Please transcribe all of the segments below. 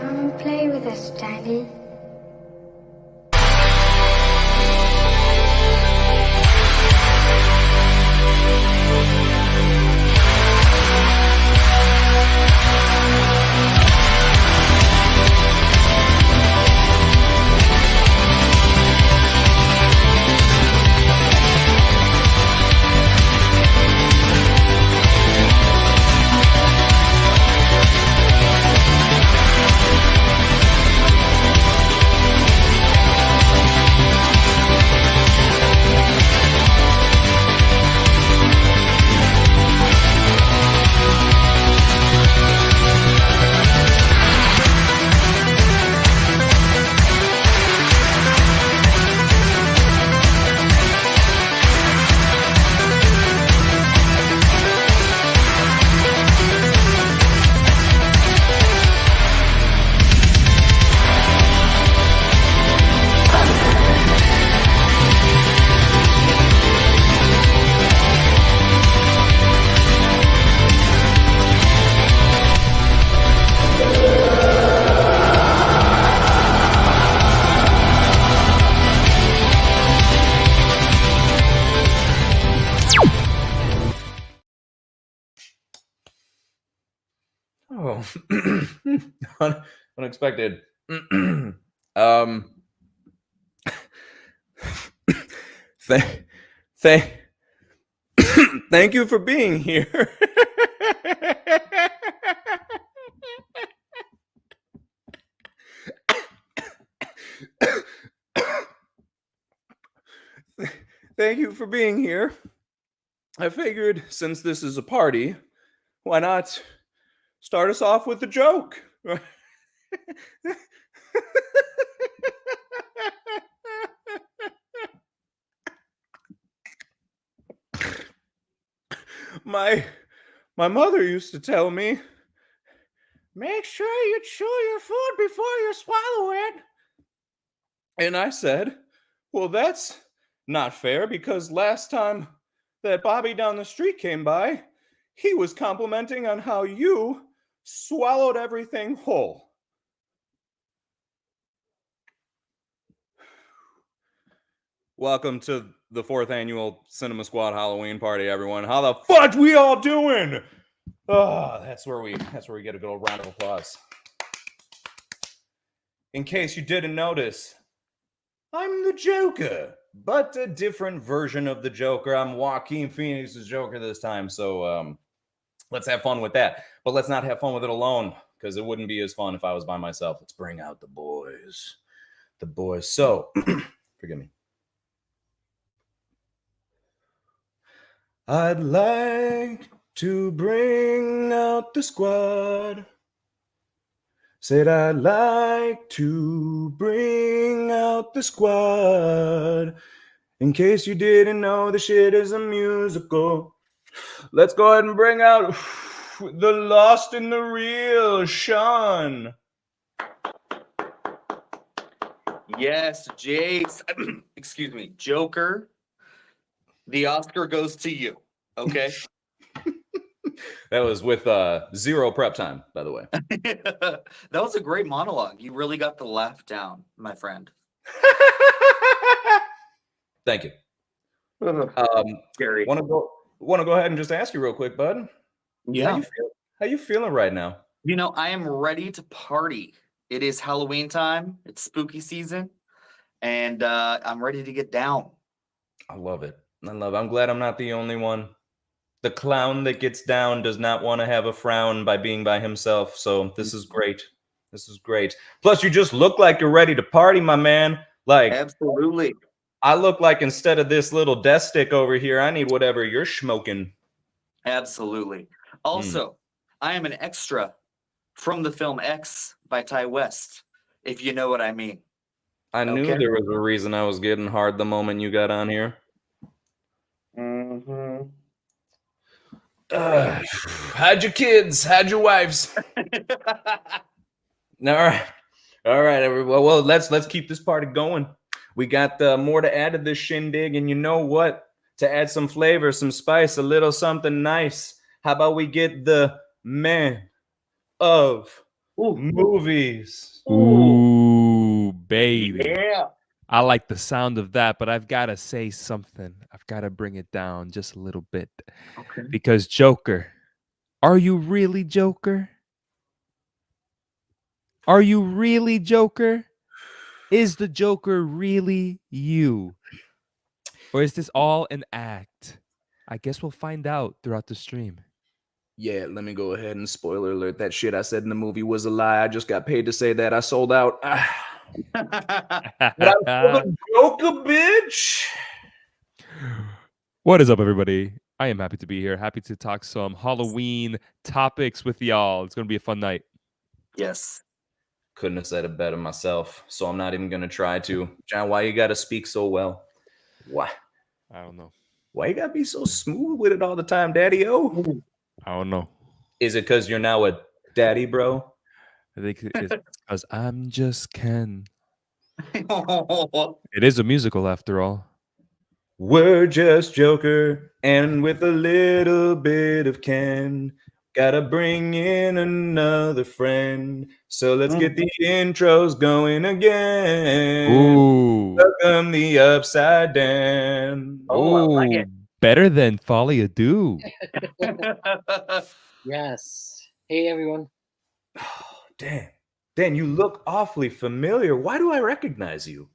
Come play with us, Daddy. Oh, unexpected. Thank you for being here. Thank you for being here. I figured since this is a party, why not start us off with a joke? My mother used to tell me, make sure you chew your food before you swallow it. And I said, well, that's not fair because last time that Bobby down the street came by, he was complimenting on how you swallowed everything whole. Welcome to the 4th annual Cinema Squad Halloween party, everyone. How the fudge we all doing? Oh, that's where we get a good old round of applause. In case you didn't notice, I'm the Joker, but a different version of the Joker. I'm Joaquin Phoenix's Joker this time, so let's have fun with that. But let's not have fun with it alone, because it wouldn't be as fun if I was by myself. Let's bring out the boys. The boys. So, forgive me. I'd like to bring out the squad. Said I'd like to bring out the squad. In case you didn't know, the shit is a musical. Let's go ahead and bring out the lost and the real Shawn. Yes, Jace. Excuse me, Joker. The Oscar goes to you. Okay. That was with zero prep time, by the way. That was a great monologue. You really got the laugh down, my friend. Thank you. Gary. Want to go ahead and just ask you real quick, bud? Yeah. How you feeling right now? You know, I am ready to party. It is Halloween time. It's spooky season, and I'm ready to get down. I love it. I'm glad I'm not the only one. The clown that gets down does not want to have a frown by being by himself. So this is great. This is great. Plus, you just look like you're ready to party, my man. Like, absolutely. I look like instead of this little death stick over here, I need whatever you're smoking. Absolutely. Also, I am an extra from the film X by Ty West, if you know what I mean. I knew there was a reason I was getting hard the moment you got on here. Mm-hmm. How'd your kids? How'd your wives? All right, everyone. Well, let's keep this party going. We got more to add to this shindig, and you know what? To add some flavor, some spice, a little something nice. How about we get the man of Movies. Ooh, baby. Yeah. I like the sound of that, but I've got to say something. I've got to bring it down just a little bit. Okay. Because Joker, are you really Joker? Are you really Joker? Is the Joker really you? Or is this all an act? I guess we'll find out throughout the stream. Yeah, let me go ahead and spoiler alert. That shit I said in the movie was a lie. I just got paid to say that. I sold out. But I'm still the Joker, bitch. What is up, everybody? I am happy to be here. Happy to talk some Halloween topics with y'all. It's going to be a fun night. Yes. Couldn't have said it better myself, so I'm not even going to try to. John, why you got to speak so well? Why? I don't know. Why you got to be so smooth with it all the time, daddy-o? I don't know. Is it because you're now a daddy, bro? I think it's because I'm just Ken. It is a musical after all. We're just Joker, and with a little bit of Ken, gotta bring in another friend. So let's get the intros going again. Ooh. Welcome the Upside Down. Oh, I like it. Better than Folly Ado. Yes. Hey, everyone. Oh, Dan, you look awfully familiar. Why do I recognize you?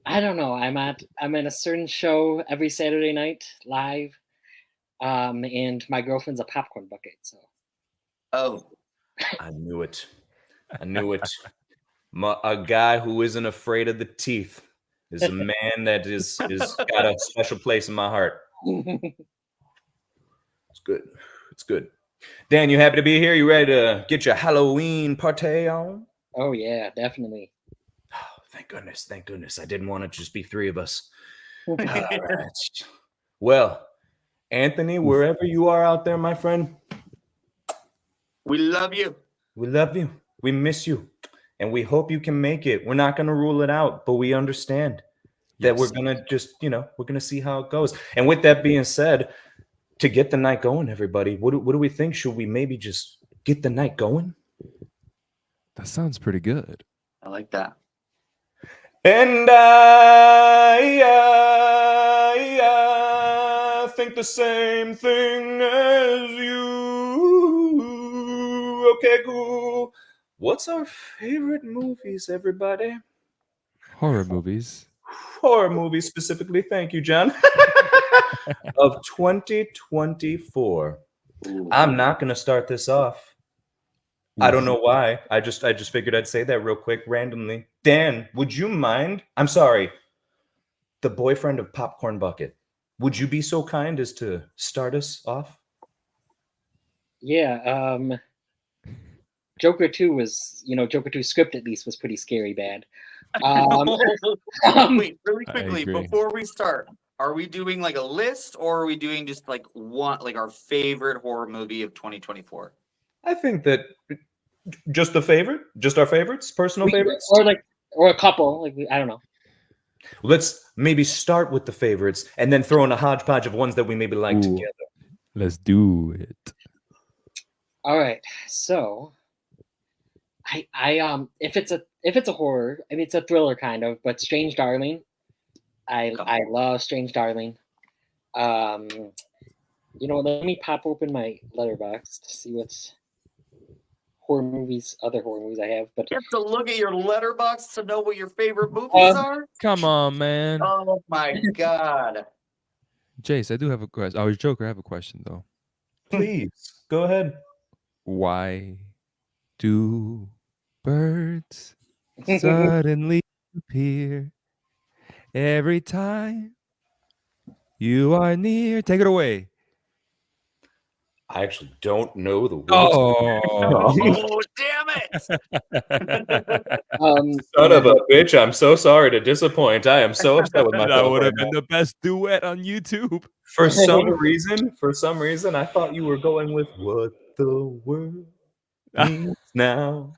I don't know. I'm at a certain show every Saturday night live, and my girlfriend's a popcorn bucket. So. Oh. I knew it. A guy who isn't afraid of the teeth is a man that is got a special place in my heart. It's good. Dan, you happy to be here? You ready to get your Halloween party on? Oh yeah, definitely. Oh, thank goodness. I didn't want it to just be three of us. All right. Well, Anthony, wherever you are out there, my friend, We love you. we love you. We miss you. And we hope you can make it. We're not going to rule it out, but we understand that we're going to just, we're going to see how it goes. And with that being said, to get the night going, everybody, what do we think? Should we maybe just get the night going? That sounds pretty good. I like that. And I think the same thing as you. Okay, cool. What's our favorite movies, everybody? Horror movies. Horror movies specifically. Thank you, John. Of 2024. Ooh. I'm not going to start this off. I don't know why. I just figured I'd say that real quick randomly. Dan, would you mind? I'm sorry. The boyfriend of Popcorn Bucket. Would you be so kind as to start us off? Yeah. Joker 2 was, Joker 2 script at least was pretty scary bad. Wait, really quickly agree. before we start, are we doing like a list or are we doing just like one, like our favorite horror movie of 2024? I think that just our favorites, personal favorites. Or a couple. I don't know. Let's maybe start with the favorites and then throw in a hodgepodge of ones that we maybe like together. Let's do it. All right. So, I if it's a horror, I mean it's a thriller kind of, but Strange Darling. I love Strange Darling. Let me pop open my letterbox to see what's other horror movies I have. But You have to look at your letterbox to know what your favorite movies are? Come on, man. Oh my god. Jace, I do have a question. Oh, Joker, I have a question, though. Please, go ahead. Why do birds suddenly appear every time you are near? Take it away. I actually don't know the words. Oh, damn it! Son of a bitch, I'm so sorry to disappoint. I am so upset with myself. That would have right been the best duet on YouTube. For some reason, I thought you were going with what the world needs now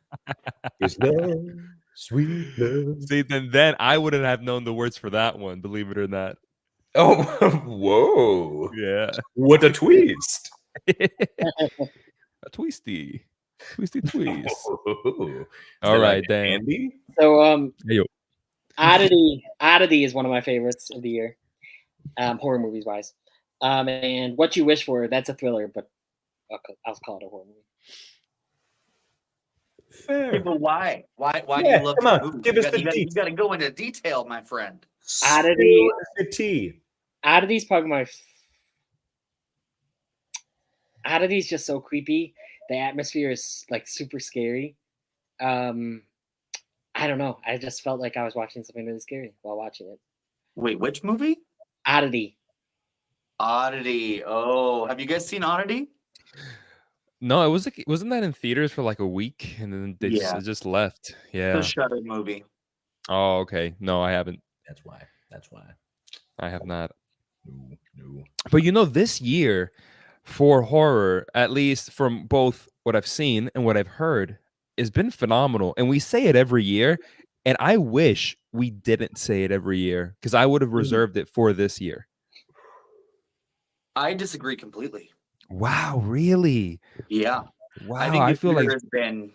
is love, sweet love. See, then I wouldn't have known the words for that one, believe it or not. Oh, whoa. Yeah. What a twist. twisty, twisty twist. Ooh. Is All that right, like then. Andy? So Hey, yo. Oddity is one of my favorites of the year, horror movies wise. And What You Wish For, that's a thriller, but I'll call it a horror movie. Yeah, Fair. but why? Why do Yeah, you love come this on, movie? give You us the got deets. you got to go into detail, my friend. Oddity. Spill the tea. Oddity's probably my. Oddity's just so creepy. The atmosphere is like super scary. I don't know. I just felt like I was watching something really scary while watching it. Wait, which movie? Oddity. Oddity. Oh, have you guys seen Oddity? No, it was like wasn't that in theaters for like a week and then they Yeah. just left. The Yeah. Shudder movie. Oh, okay. No, I haven't. That's why. I have not. No. But this year for horror, at least from both what I've seen and what I've heard, has been phenomenal. And we say it every year. And I wish we didn't say it every year because I would have reserved it for this year. I disagree completely. Wow, really? Yeah. Wow, I think I this feel year like has been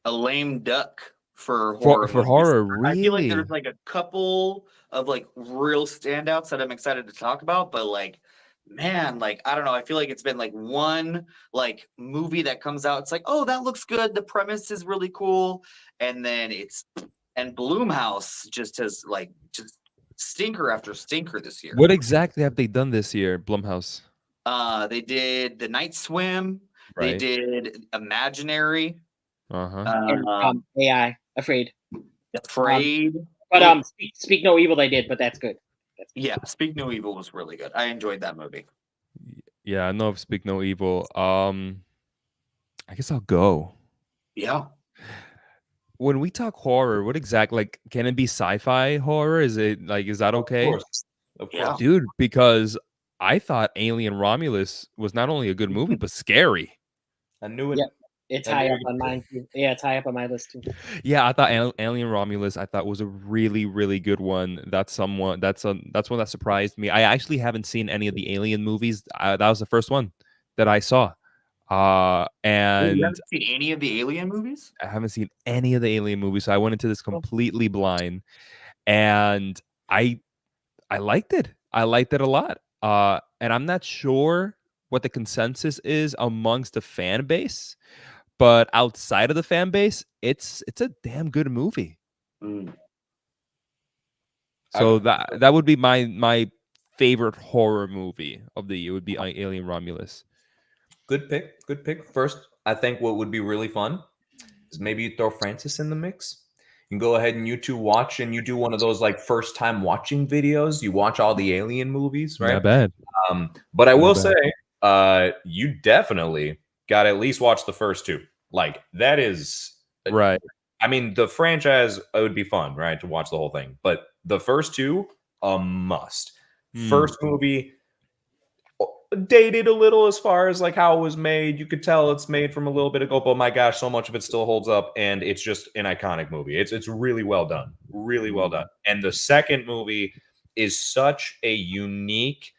a lame duck for horror. for movies. horror, I feel like really? there's like a couple of like real standouts that I'm excited to talk about, but like, man, like I don't know. I feel like it's been like one like movie that comes out. It's like, oh, that looks good. The premise is really cool, and then and Bloomhouse just has like just stinker after stinker this year. What exactly have they done this year, Blumhouse? They did The Night Swim. They Right. did Imaginary. Uh-huh. And AI, Afraid. Afraid. But Speak No Evil they did, but that's good. Yeah, Speak No Evil was really good. I enjoyed that movie. Yeah, I know of Speak No Evil. I guess I'll go. Yeah. When we talk horror, what exactly like can it be sci-fi horror? Is that okay? Of course. Yeah. Dude, because I thought Alien Romulus was not only a good movie, but scary. I knew it. Yep. It's high up on mine too. Yeah, it's high up on my list too. Yeah, I thought Alien Romulus was a really, really good one. That's one that surprised me. I actually haven't seen any of the Alien movies. That was the first one that I saw. You And haven't seen any of the Alien movies? I haven't seen any of the Alien movies, so I went into this completely blind, and I liked it. I liked it a lot. And I'm not sure what the consensus is amongst the fan base, but outside of the fan base, it's a damn good movie. Mm. So that would be my favorite horror movie of the year would be Alien Romulus. Good pick. First, I think what would be really fun is maybe you throw Francis in the mix. You can go ahead and you two watch and you do one of those like first time watching videos. You watch all the Alien movies, right? Not bad. But I will Not say, you definitely got to at least watch the first two. Like that is Right. I mean, the franchise, it would be fun, right, to watch the whole thing. But the first two, a must. First movie, dated a little as far as like how it was made. You could tell it's made from a little bit ago, but my gosh, so much of it still holds up, and it's just an iconic movie. It's really well done, really well done. And the second movie is such a unique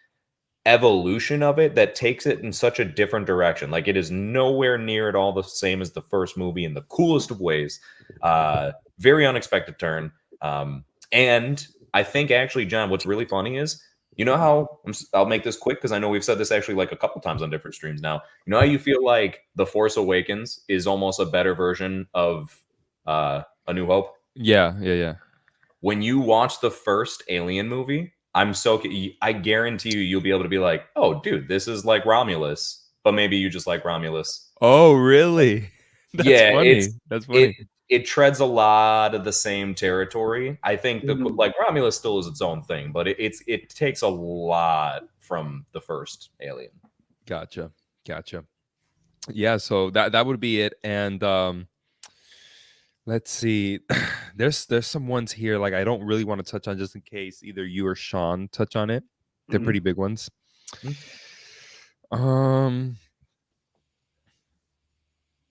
evolution of it that takes it in such a different direction. Like it is nowhere near at all the same as the first movie in the coolest of ways. Very unexpected turn. And I think actually, John, what's really funny is, you know how I'll make this quick because I know we've said this actually like a couple times on different streams now. You know how you feel like The Force Awakens is almost a better version of A New Hope? Yeah. When you watch the first Alien movie, I guarantee you'll be able to be like, oh, dude, this is like Romulus, but maybe you just like Romulus. Oh, really? That's funny. That's funny. It treads a lot of the same territory. I think like Romulus still is its own thing, but it takes a lot from the first Alien. Gotcha. Yeah, so that would be it. And let's see. There's some ones here like I don't really want to touch on just in case either you or Shawn touch on it. They're pretty big ones.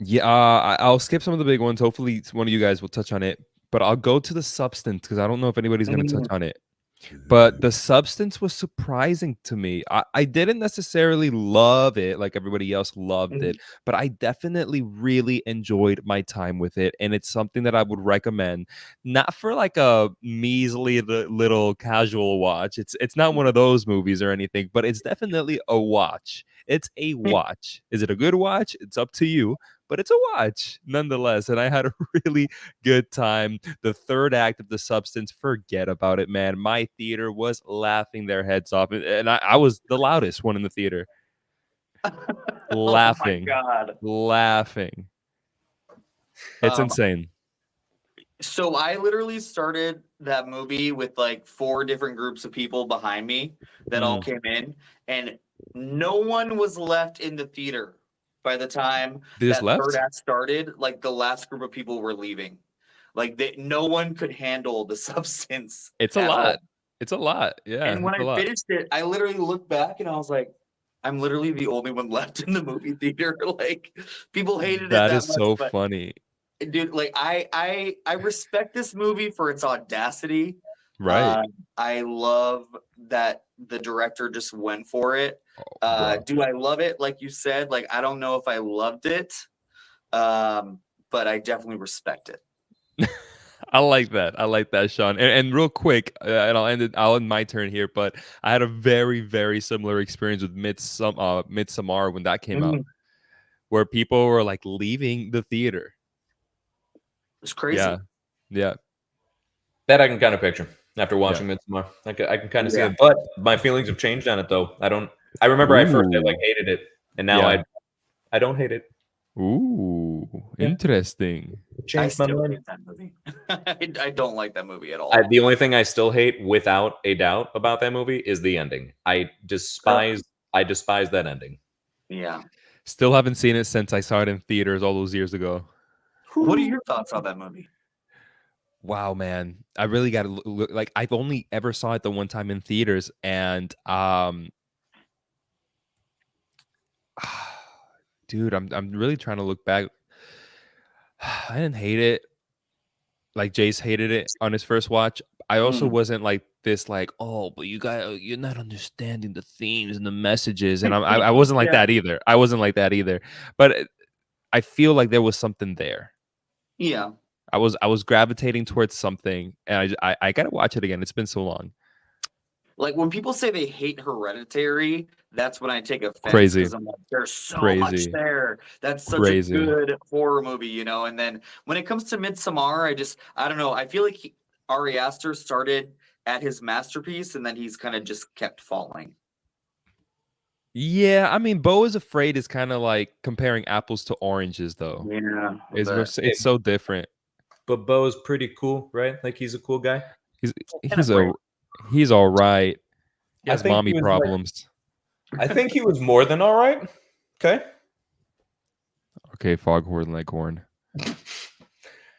Yeah, I'll skip some of the big ones. Hopefully one of you guys will touch on it, but I'll go to the substance because I don't know if anybody's going to touch on it. But the substance was surprising to me. I didn't necessarily love it like everybody else loved it, but I definitely really enjoyed my time with it. And it's something that I would recommend, not for like a measly little casual watch. It's not one of those movies or anything, but it's definitely a watch. It's a watch. Is it a good watch? It's up to you, but it's a watch nonetheless. And I had a really good time. The third act of The Substance, forget about it, man. My theater was laughing their heads off, and I was the loudest one in the theater. Laughing, Oh my God. laughing. It's insane. So I literally started that movie with like 4 different groups of people behind me that all came in, and no one was left in the theater by the time They just that third left? act started. Like the last group of people were leaving. Like no one could handle The Substance It's a at all. lot. It's a lot. Yeah, And when it's a I lot. finished it, I literally looked back and I was like, I'm literally the only one left in the movie theater. Like people hated it That that is much, so but funny. dude, like I respect this movie for its audacity. Right. I love that the director just went for it. Bro. Do I love it? Like you said, like I don't know if I loved it, but I definitely respect it. I like that. I like that, Sean. And real quick, and I'll end my turn here. But I had a very, very similar experience with Midsommar when that came out, where people were like leaving the theater. It's crazy. Yeah, yeah. That I can kind of picture after watching Midsommar. I can kind of see it, but my feelings have changed on it though. I remember I first like hated it, and now I don't hate it. Ooh, interesting. Changed my mind. Hate that movie. I don't like that movie at all. The only thing I still hate, without a doubt, about that movie is the ending. I despise that ending. Yeah. Still haven't seen it since I saw it in theaters all those years ago. What are your thoughts on that movie? Wow, man. I really got to look, like I've only ever saw it the one time in theaters, and dude, I'm really trying to look back. I didn't hate it like Jace hated it on his first watch. I also wasn't like this, like, oh, but you're not understanding the themes and the messages, and I wasn't like that either. I wasn't like that either. But I feel like there was something there. Yeah. I was gravitating towards something, and I gotta watch it again. It's been so long. Like when people say they hate Hereditary, that's when I take offense. Crazy. I'm like, there's so much there. That's such a good horror movie, you know. And then when it comes to Midsommar, I don't know. I feel like Ari Aster started at his masterpiece, and then he's kind of just kept falling. Yeah, I mean, Beau is Afraid is kind of like comparing apples to oranges, though. Yeah, it's so different. But Beau's pretty cool, right? Like he's a cool guy. He's all right. He has mommy problems. I think he was more than all right. Okay. Okay, Foghorn Leghorn.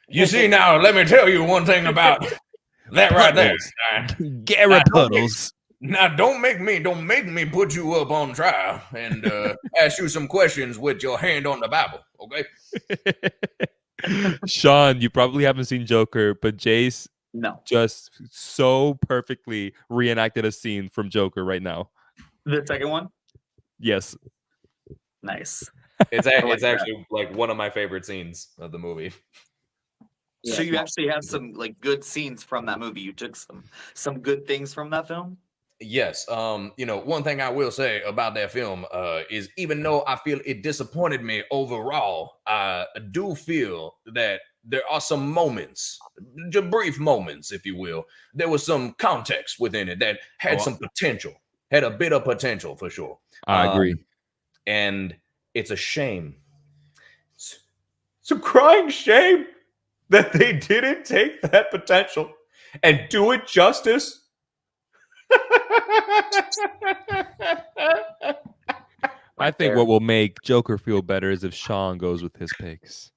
You see, now let me tell you one thing about that right there. Garrett Puddles. Now don't make me put you up on trial and ask you some questions with your hand on the Bible, okay? Shawn, you probably haven't seen Joker, but Jace just so perfectly reenacted a scene from Joker right now. The second one? Yes. Nice. It's actually like one of my favorite scenes of the movie. Yeah, so you actually have some like good scenes from that movie. You took some good things from that film? Yes. One thing I will say about that film is even though I feel it disappointed me overall, I do feel that there are some moments, just brief moments, if you will. There was some context within it that had some potential, had a bit of potential for sure. I agree. And it's a shame. It's a crying shame that they didn't take that potential and do it justice. I think what will make Joker feel better is if Shawn goes with his picks.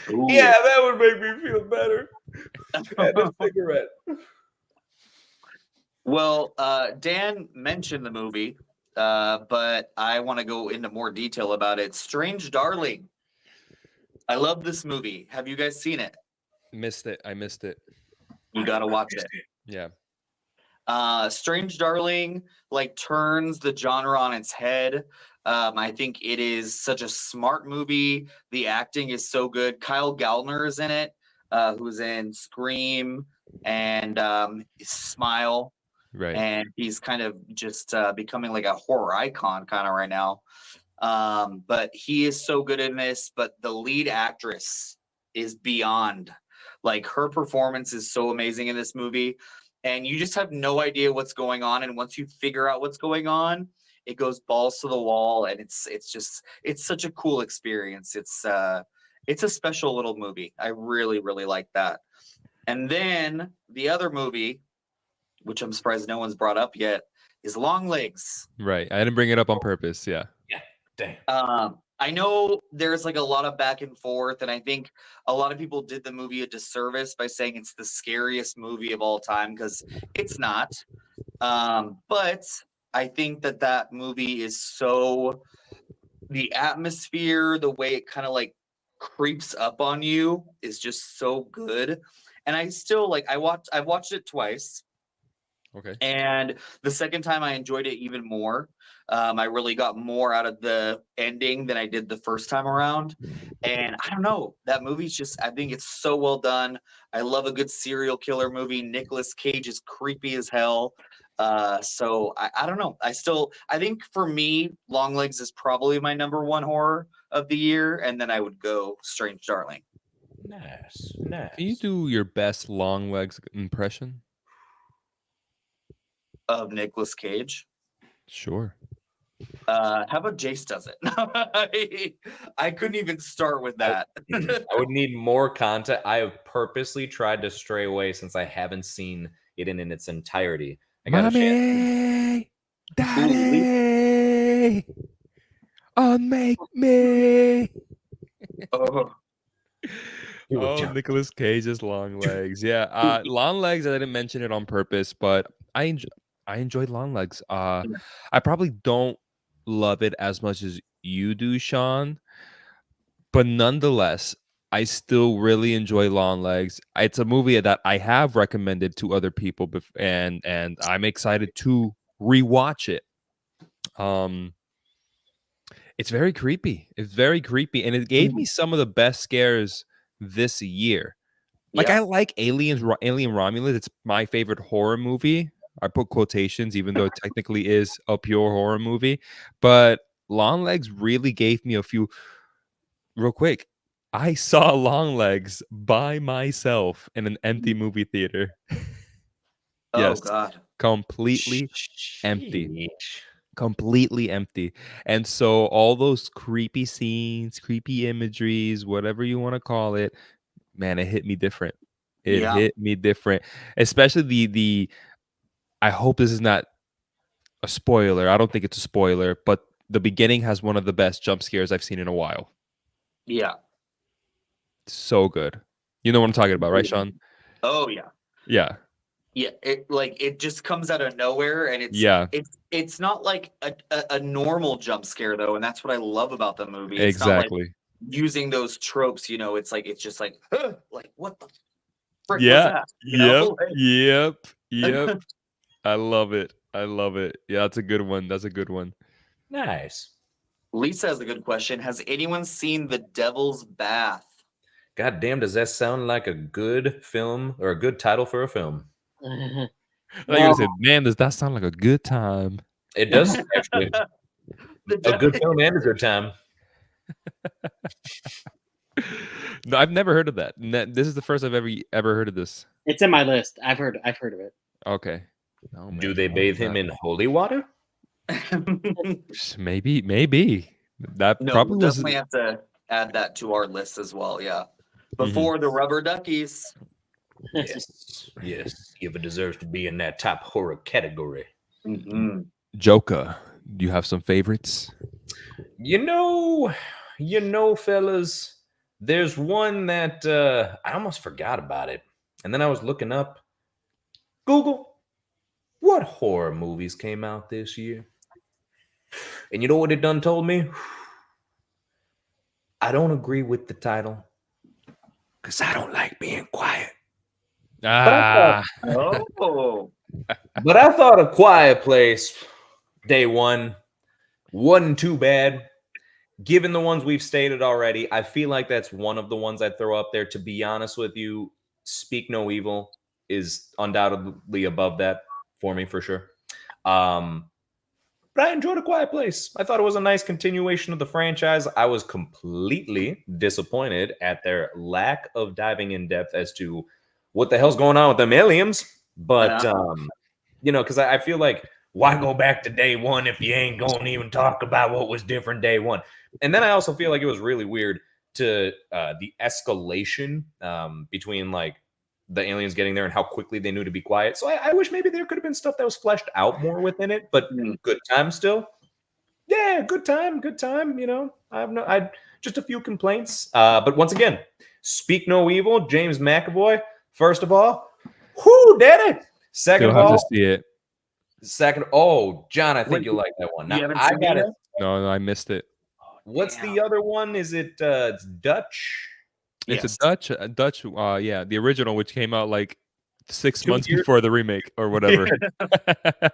Ooh. Yeah, that would make me feel better. And a cigarette. Well, Dan mentioned the movie, but I want to go into more detail about it. Strange Darling. I love this movie. Have you guys seen it? Missed it. I missed it. You got to watch it. Yeah. Strange Darling like turns the genre on its head. I think it is such a smart movie. The acting is so good. Kyle Gallner is in it, who's in Scream and Smile, Right. and he's kind of just becoming like a horror icon kind of right now. But he is so good in this. But the lead actress is beyond. Like her performance is so amazing in this movie, and you just have no idea what's going on. And once you figure out what's going on, it goes balls to the wall, and it's such a cool experience. It's a special little movie. I really like that. And then the other movie, which I'm surprised no one's brought up yet, is Long Legs. Right. I didn't bring it up on purpose. Yeah. Yeah, damn. I know there's like a lot of back and forth, and I think a lot of people did the movie a disservice by saying it's the scariest movie of all time, because it's not. But I think that movie is so, the atmosphere, the way it kind of like creeps up on you is just so good. And I still like, I've watched it twice. Okay. And the second time I enjoyed it even more. I really got more out of the ending than I did the first time around. And I don't know, that movie's just, I think it's so well done. I love a good serial killer movie. Nicolas Cage is creepy as hell. So I don't know. I think for me, Long Legs is probably my number one horror of the year. And then I would go Strange Darling. Nice. Can you do your best Long Legs impression? Of Nicolas Cage. Sure. How about Jace does it? I couldn't even start with that. I would need more content. I have purposely tried to stray away since I haven't seen it in its entirety. I got Mommy, Daddy, unmake me. Oh, Oh, Nicolas Cage's Long Legs. Yeah, Long Legs. I didn't mention it on purpose, but I enjoyed Long Legs. I probably don't love it as much as you do, Shawn, but nonetheless, I still really enjoy Long Legs. It's a movie that I have recommended to other people, and I'm excited to rewatch it. It's very creepy. It's very creepy, and it gave me some of the best scares this year. Like, yeah. I like Alien Romulus. It's my favorite horror movie. I put quotations, even though it technically is a pure horror movie. But Long Legs really gave me a few. Real quick, I saw Long Legs by myself in an empty movie theater. Oh Yes, God. completely empty. Completely empty. And so all those creepy scenes, creepy imageries, whatever you want to call it, man, it hit me different. It Yeah. hit me different. Especially the I hope this is not a spoiler. I don't think it's a spoiler, but the beginning has one of the best jump scares I've seen in a while. Yeah. So good. You know what I'm talking about, right, Shawn? Oh yeah. Yeah. Yeah. It just comes out of nowhere, and it's not like a normal jump scare though, and that's what I love about the movie. It's not like Exactly. using those tropes, it's just like like what the frick was Yeah. that? Yep. I love it. I love it. Yeah, that's a good one. That's a good one. Nice. Lisa has a good question. Has anyone seen The Devil's Bath? God damn, does that sound like a good film or a good title for a film? I thought you were gonna say, man, does that sound like a good time? It does actually. A good film and a good time. No, I've never heard of that. This is the first I've ever heard of this. It's in my list. I've heard of it. Okay. Oh, Do man. they bathe him in holy water? Maybe. That No, probably we'll was. definitely have to add that to our list as well. Yeah. Before the rubber duckies. Yes. Eva deserves to be in that top horror category. Mm-hmm. Joker, do you have some favorites? You know, fellas, there's one that I almost forgot about it. And then I was looking up Google, what horror movies came out this year? And you know what it done told me? I don't agree with the title because I don't like being quiet. Ah, Oh. But I thought A Quiet Place, day one, wasn't too bad. Given the ones we've stated already, I feel like that's one of the ones I'd throw up there. To be honest with you, Speak No Evil is undoubtedly above that for me for sure. But I enjoyed A Quiet Place. I thought it was a nice continuation of the franchise. I was completely disappointed at their lack of diving in depth as to what the hell's going on with them aliens. But, because I feel like, why go back to day one if you ain't going to even talk about what was different day one? And then I also feel like it was really weird to the escalation between like the aliens getting there and how quickly they knew to be quiet. So I wish maybe there could have been stuff that was fleshed out more within it, but good time still. Yeah, good time. I just a few complaints. But once again, Speak No Evil, James McAvoy. First of all, whoo, did it. Second Still of have all, to see it. John, I think Wait, you'll like that one. you Now haven't I seen got it it. yet? No, I missed it. What's Damn. the other one? Is it it's Dutch? It's Yes. a Dutch, yeah, the original, which came out like 6 2 months years- before the remake or whatever.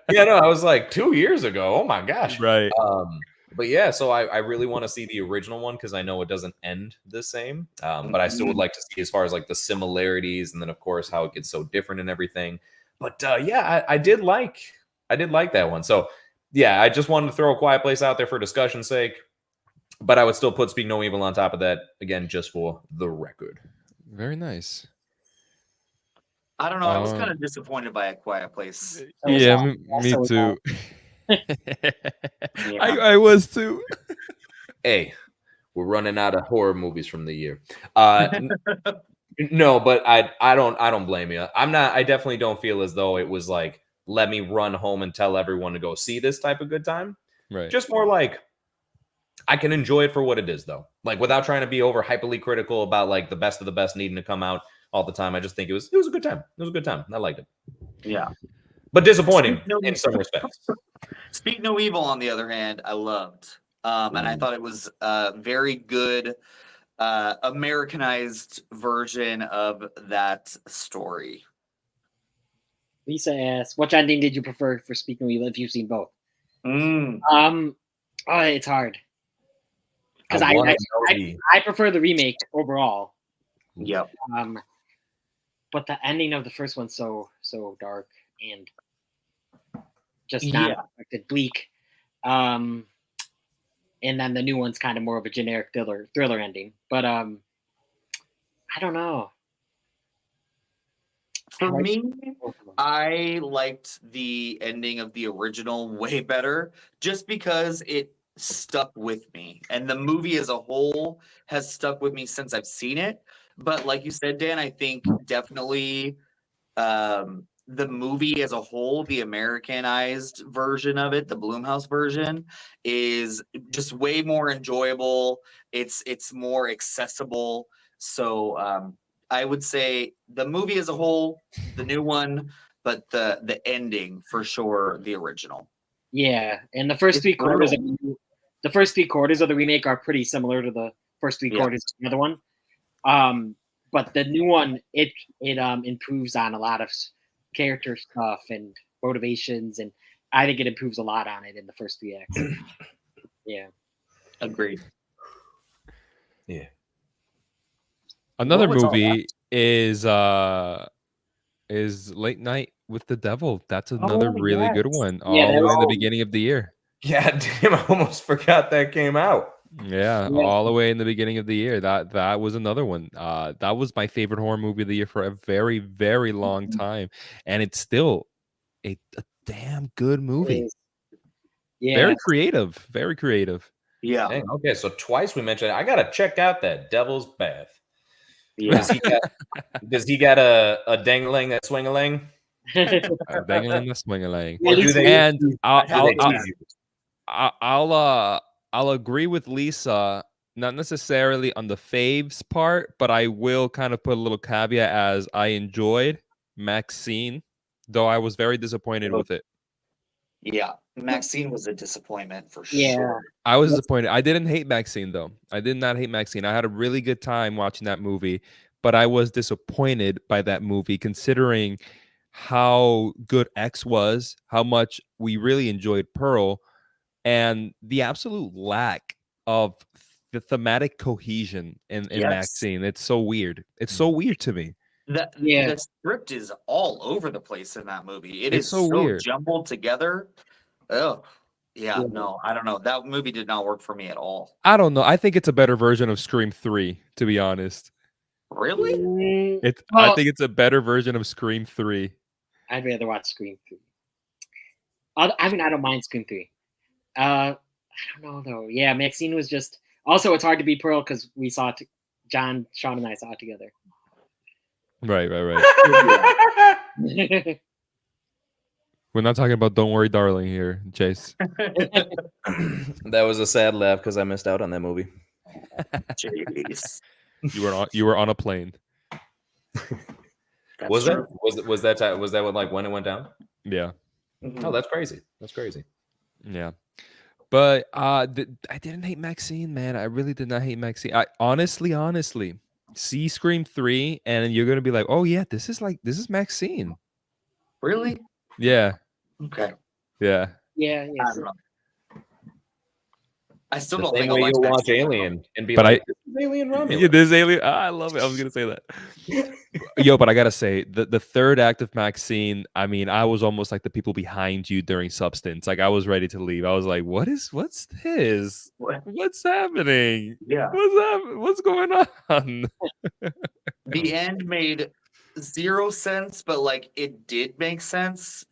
Yeah, no, I was like 2 years ago. Oh my gosh. Right. But yeah, so I really want to see the original one because I know it doesn't end the same. But I still would like to see as far as like the similarities and then of course how it gets so different and everything. But yeah, I did like that one. So yeah, I just wanted to throw A Quiet Place out there for discussion's sake. But I would still put Speak No Evil on top of that again, just for the record. Very nice. I don't know. I was kind of disappointed by A Quiet Place. Yeah, me was too. Yeah. I was too. Hey, we're running out of horror movies from the year. No, but I don't blame you. I definitely don't feel as though it was like, let me run home and tell everyone to go see this type of good time. Right. Just more like I can enjoy it for what it is, though. Like without trying to be over hyperly critical about like the best of the best needing to come out all the time. I just think it was a good time. It was a good time. I liked it. Yeah. But disappointing in some respects. Speak No Evil, on the other hand, I loved. And I thought it was a very good Americanized version of that story. Lisa asks, which ending did you prefer for Speak No Evil if you've seen both? It's hard. Because I prefer the remake overall. Yep. But the ending of the first one's so dark and just not expected, bleak. And then the new one's kind of more of a generic thriller ending. But I don't know. For me, I liked the ending of the original way better, just because it stuck with me. And the movie as a whole has stuck with me since I've seen it. But like you said, Dan, I think definitely the movie as a whole, the Americanized version of it, the Blumhouse version, is just way more enjoyable. It's more accessible. So I would say the movie as a whole, the new one, but the ending for sure, the original. Yeah, and the first three quarters of the remake are pretty similar to the first three quarters of the other one. But the new one, it improves on a lot of character stuff and motivations, and I think it improves a lot on it in the first 3 acts. Yeah, agreed. Yeah. Another movie is Late Night with the Devil. That's another really good one. All the way in the beginning of the year. Yeah, damn, I almost forgot that came out. Yeah, all the way in the beginning of the year. That was another one. That was my favorite horror movie of the year for a very, very long time. And it's still a damn good movie. Yeah. Very creative. Very creative. Yeah. Dang, okay, so twice we mentioned I gotta check out that Devil's Bath. Yeah. Does he got a dang-a-lang that swing-a-lang? Dang-a-lang the swing-a-lang. And I'll agree with Lisa, not necessarily on the faves part, but I will kind of put a little caveat as I enjoyed Maxine, though I was very disappointed with it. Yeah, Maxine was a disappointment for Yeah. sure. I was disappointed. I didn't hate Maxine, though. I did not hate Maxine. I had a really good time watching that movie, but I was disappointed by that movie, considering how good X was, how much we really enjoyed Pearl, and the absolute lack of the thematic cohesion in Yes. Maxine. It's so weird. It's so weird to me. Yeah. The script is all over the place in that movie. It It's is so so weird. jumbled together. Oh, yeah, Yeah. no, I don't know. That movie did not work for me at all. I don't know. I think it's a better version of Scream 3, to be honest. Really? I Well, think it's a better version of Scream 3. I'd rather watch Scream 3. I mean, I don't mind Scream 3. I don't know though. Yeah, Maxine was just. Also, it's hard to be Pearl because we saw it. John, Shawn, and I saw it together. Right. Yeah. We're not talking about Don't Worry Darling here, Jace. That was a sad laugh because I missed out on that movie. Jeez. You were on a plane. That's Was true. that like when it went down? Yeah. Mhm. Oh, that's crazy. That's crazy. Yeah. But I didn't hate Maxine, man. I really did not hate Maxine. I honestly, see Scream 3 and you're gonna be like, oh yeah, this is Maxine. Really? Yeah. Okay. Yeah. Yeah. I don't know. I still The don't same think I'll way like you'll watch Maxine. Alien and be But like, this is Alien Romulus. Yeah, this alien. I love it. I was gonna say that. Yo, but I gotta say, the third act of Maxine, I mean, I was almost like the people behind you during Substance. Like I was ready to leave. I was like, what's this? What? What's happening? Yeah. What's going on? The end made 0 sense, but like it did make sense.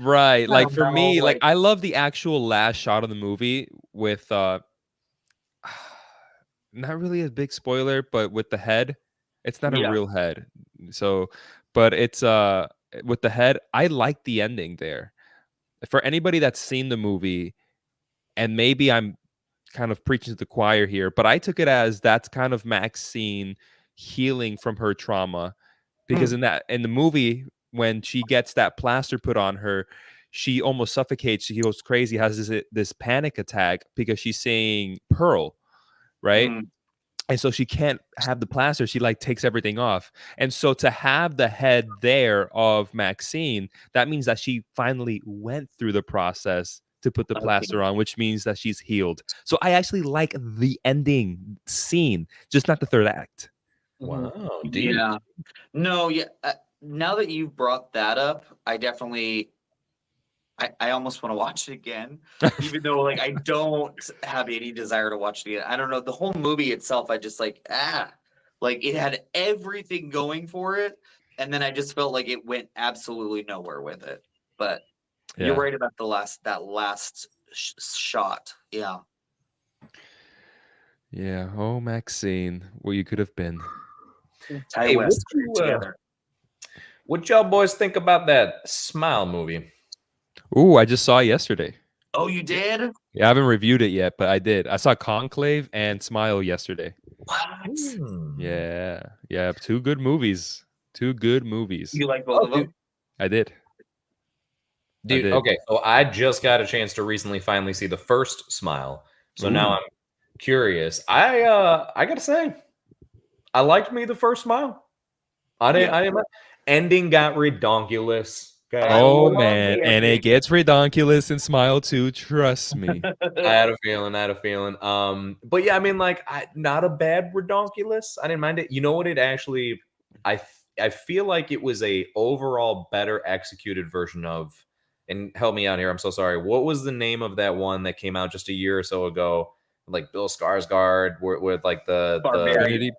Right. Like don't for me, know, like like- I love the actual last shot of the movie with not really a big spoiler, but with the head. It's not a Yeah. real head. So, but it's with the head, I like the ending there. For anybody that's seen the movie, and maybe I'm kind of preaching to the choir here, but I took it as that's kind of Maxine healing from her trauma. Because in the movie, when she gets that plaster put on her, she almost suffocates. She goes crazy, has this panic attack because she's saying Pearl, right? Mhm. And so she can't have the plaster. She like takes everything off. And so to have the head there of Maxine, that means that she finally went through the process to put the Okay. plaster on, which means that she's healed. So I actually like the ending scene, just not the third act. Wow, deep. Yeah. No, yeah. Now that you've brought that up, I definitely, I almost want to watch it again, even though like I don't have any desire to watch it again. I don't know. The whole movie itself, I just like like it had everything going for it, and then I just felt like it went absolutely nowhere with it. But you're right about that last shot. Yeah. Yeah. Oh, Maxine, what you could have been. Ty Hey, West what you, together. what y'all boys think about that Smile movie? Ooh, I just saw it yesterday. Oh, you did? Yeah, I haven't reviewed it yet, but I did. I saw Conclave and Smile yesterday. What? Yeah. Yeah. Two good movies. You like both of dude. them? I did. Dude, did. okay, so I just got a chance to recently finally see the first Smile. So now I'm curious. I gotta say, I liked me the first Smile. I didn't ending got redonkulous. Okay? Oh love man, the and it ending. gets redonkulous in Smile too. Trust me. I had a feeling. But yeah, I mean, like, not a bad redonkulous. I didn't mind it. You know what? It actually, I feel like it was a overall better executed version of. And help me out here. I'm so sorry. What was the name of that one that came out just a year or so ago? Like Bill Skarsgård, with like the Barbarian.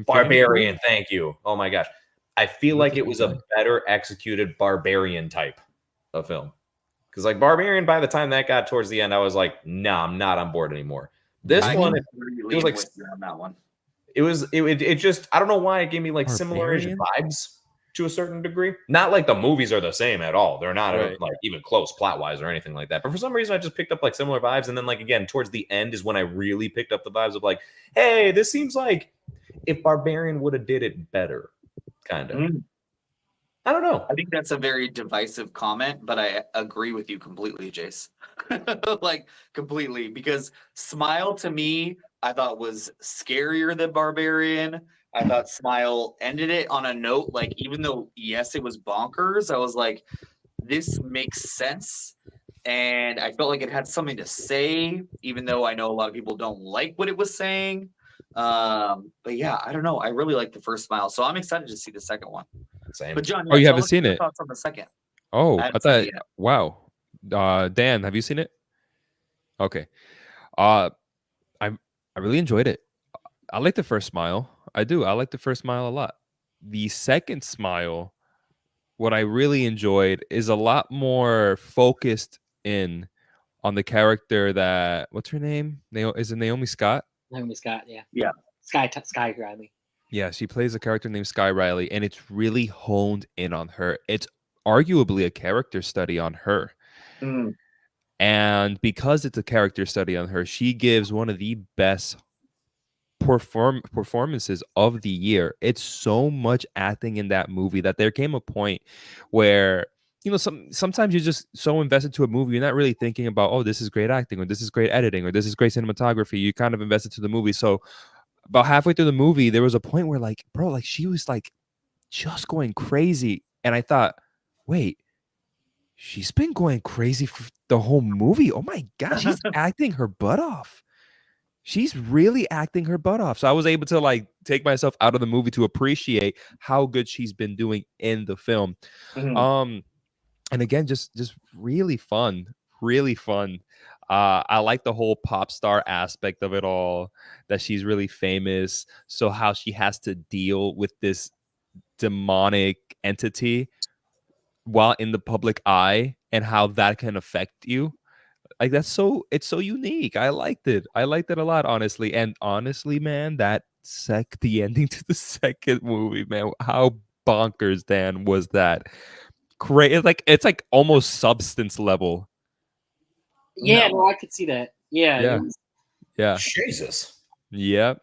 Barbarian. Thank you. Oh my gosh. I feel like it was a better executed Barbarian type of film. Because like Barbarian, by the time that got towards the end, I was like, nah, I'm not on board anymore. This one, it was like on that one. it just, I don't know why it gave me like similar-ish Barbarian? vibes to a certain degree. Not like the movies are the same at all. They're not Right. like even close plot-wise or anything like that. But for some reason, I just picked up like similar vibes. And then like, again, towards the end is when I really picked up the vibes of like, hey, this seems like if Barbarian would have did it better, kind of. I don't know. I think that's a very divisive comment, but I agree with you completely, Jace. Like completely, because Smile to me, I thought was scarier than Barbarian. I thought Smile ended it on a note, like, even though, yes, it was bonkers, I was like, this makes sense. And I felt like it had something to say, even though I know a lot of people don't like what it was saying. But yeah, I don't know. I really like the first Smile, so I'm excited to see the second one. Same. But John, Oh, yeah, you tell haven't us seen your it? thoughts on the second. Oh, I I haven't seen thought. it yet. Wow. Dan, have you seen it? Okay. I really enjoyed it. I like the first Smile. I do. I like the first Smile a lot. The second Smile, what I really enjoyed is a lot more focused in on the character that, what's her name? Is it Naomi Scott? Naomi Scott, yeah. Yeah. Sky Riley. Yeah, she plays a character named Sky Riley, and it's really honed in on her. It's arguably a character study on her. Mm. And because it's a character study on her, she gives one of the best performances of the year. It's so much acting in that movie that there came a point where, you know, sometimes you're just so invested to a movie, you're not really thinking about, oh, this is great acting, or this is great editing, or this is great cinematography. You kind of invested to the movie. So about halfway through the movie, there was a point where, like, bro, like, she was like just going crazy, and I thought, wait, she's been going crazy for the whole movie. Oh my gosh, she's acting her butt off. She's really acting her butt off. So I was able to, like, take myself out of the movie to appreciate how good she's been doing in the film. Mhm. And again, just really fun, really fun. I like the whole pop star aspect of it all, that she's really famous. So how she has to deal with this demonic entity while in the public eye, and how that can affect you. Like, it's so unique. I liked it a lot, honestly. And honestly, man, the ending to the second movie, man, how bonkers, Dan, was that? Great. It's like almost Substance level. Yeah, No. no, I could see that. Yeah, Yeah. Yeah. Jesus. Yep.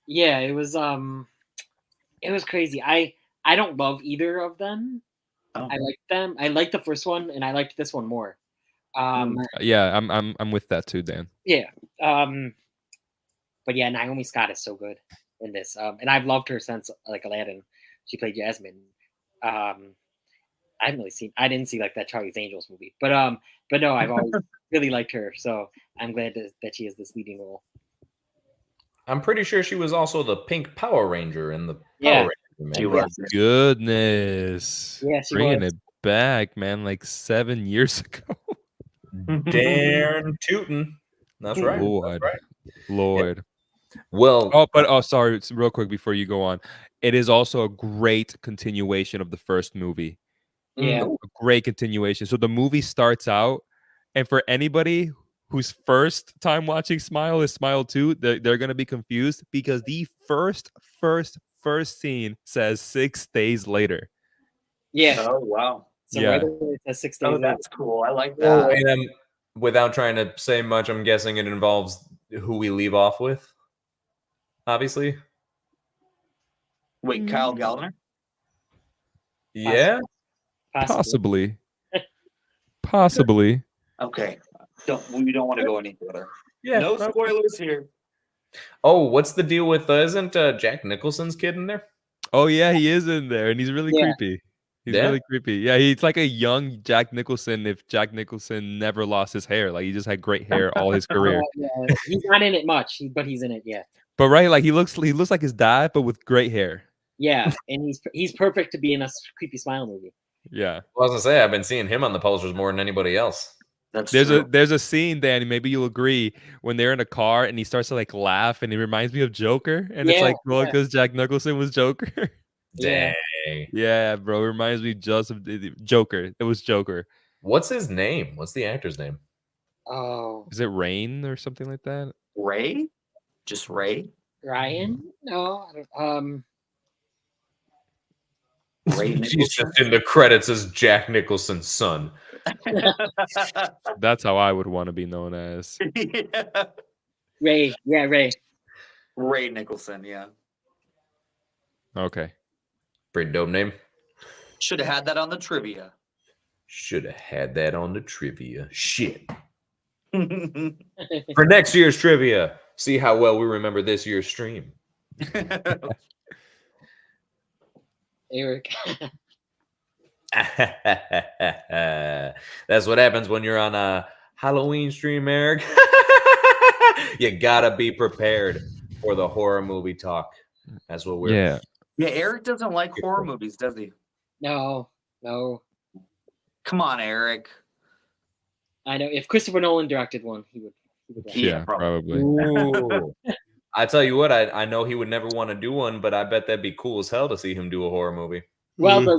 yeah, it was crazy. I don't love either of them. Oh. I like them. I like the first one, and I liked this one more. Yeah, I'm with that too, Dan. Yeah. But yeah, Naomi Scott is so good in this. And I've loved her since, like, Aladdin. She played Jasmine. I didn't see like that Charlie's Angels movie, but no, I've always really liked her. So I'm glad that she has this leading role. I'm pretty sure she was also the Pink Power Ranger in the Yeah. Power Ranger. She Man. was. Goodness. Yeah, she Bringing was. it back, man, like 7 years ago. Darn tootin'. That's right. Lord. That's right. Lord. Well, Sorry, real quick before you go on. It is also a great continuation of the first movie. Yeah. A great continuation. So the movie starts out, and for anybody whose first time watching Smile is Smile 2, they're going to be confused, because the first scene says 6 days later. Yeah. Oh wow. So Yeah. right away, it says 6 days Oh, later. that's cool. I like well, that. and without trying to say much, I'm guessing it involves who we leave off with. Obviously. Wait, Kyle Gallner? Yeah. Possibly. Possibly. Okay. We don't want to go any further. Yeah. No spoilers here. Oh, what's the deal with isn't Jack Nicholson's kid in there? Oh yeah, he is in there, and he's really Yeah. creepy. He's Yeah? really creepy. Yeah, he's like a young Jack Nicholson if Jack Nicholson never lost his hair. Like, he just had great hair all his career. Yeah, he's not in it much, but he's in it. Yeah. But right, like, he looks like his dad, but with great hair. Yeah, and he's perfect to be in a creepy Smile movie. Yeah. Well, I was gonna say I've been seeing him on the posters more than anybody else. That's There's true. a scene, Danny, maybe you'll agree, when they're in a car and he starts to, like, laugh, and it reminds me of Joker, and it's Yeah, like, well, yeah. because Jack Nicholson was Joker. Yeah. Dang. Yeah, bro, it reminds me just of the Joker. It was Joker. What's his name? What's the actor's name? Oh, Is it Rain or something like that? Ray? Just Ray? Ryan? No, I don't, Ray He's Nicholson? just in the credits as Jack Nicholson's son. That's how I would want to be known as. Yeah. Ray. Yeah, Ray. Ray Nicholson, yeah. Okay. Pretty dope name. Should have had that on the trivia. Should have had that on the trivia. Shit. For For next year's trivia, see how well we remember this year's stream. Eric. That's what happens when you're on a Halloween stream, Eric. You gotta be prepared for the horror movie talk. That's what we're. Yeah. Yeah, Eric doesn't like horror movies, does he? No. Come on, Eric. I know if Christopher Nolan directed one, he would like it. Yeah, probably. Ooh. I tell you what, I know he would never want to do one, but I bet that'd be cool as hell to see him do a horror movie. Well, the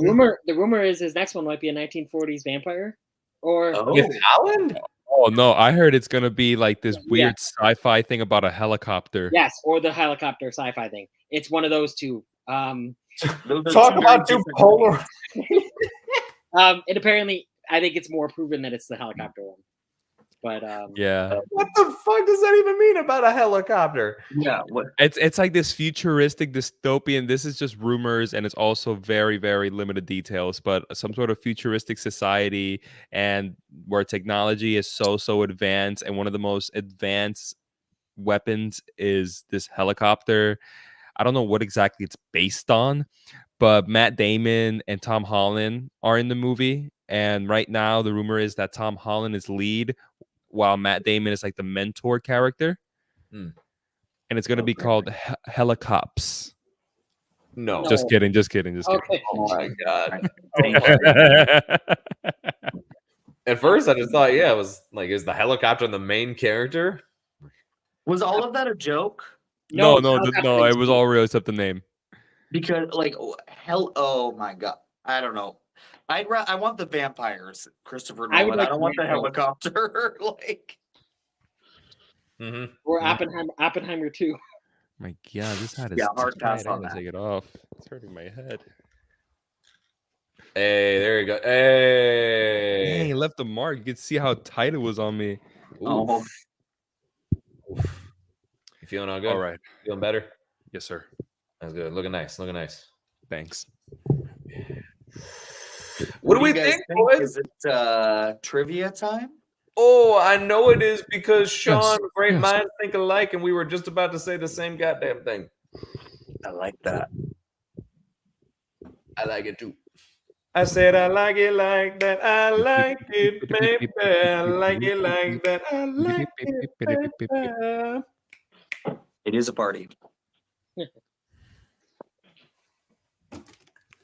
rumor is his next one might be a 1940s vampire, or With Holland? Oh no, I heard it's gonna be like this weird sci-fi thing about a helicopter. yes, or the helicopter sci-fi thing. It's one of those two. Talk about two polar. And apparently, I think it's more proven that it's the helicopter one. But Yeah. What the fuck does that even mean about a helicopter? Yeah, what? It's like this futuristic dystopian. This is just rumors, and it's also very, very limited details, but some sort of futuristic society and where technology is so advanced, and one of the most advanced weapons is this helicopter. I don't know what exactly it's based on, but Matt Damon and Tom Holland are in the movie. And right now the rumor is that Tom Holland is lead while Matt Damon is like the mentor character. And it's going to be called Helicops. No. Just kidding. okay. Oh my God. At first I just thought, it was like, is the helicopter the main character? Was all of that a joke? No, it was all real except the name. Because oh my God, I don't know. I want the vampires, Christopher Nolan. I don't want the helicopter. Or Oppenheimer 2. My God, this hat is hard pass on I'm gonna that. take it off. It's hurting my head. Hey, there you go. Hey. Dang, he left a mark. You could see how tight it was on me. Oh, You feeling all good? All right. Feeling better? Yes, sir. That's good. Looking nice. Thanks. What do we you guys think, boys? Is it trivia time? Oh, I know it is because Shawn, great yes. minds think alike, and we were just about to say the same goddamn thing. I like that. I like it too. I said I like it like that. I like it, baby. I like it like that. I like it, baby. It is a party.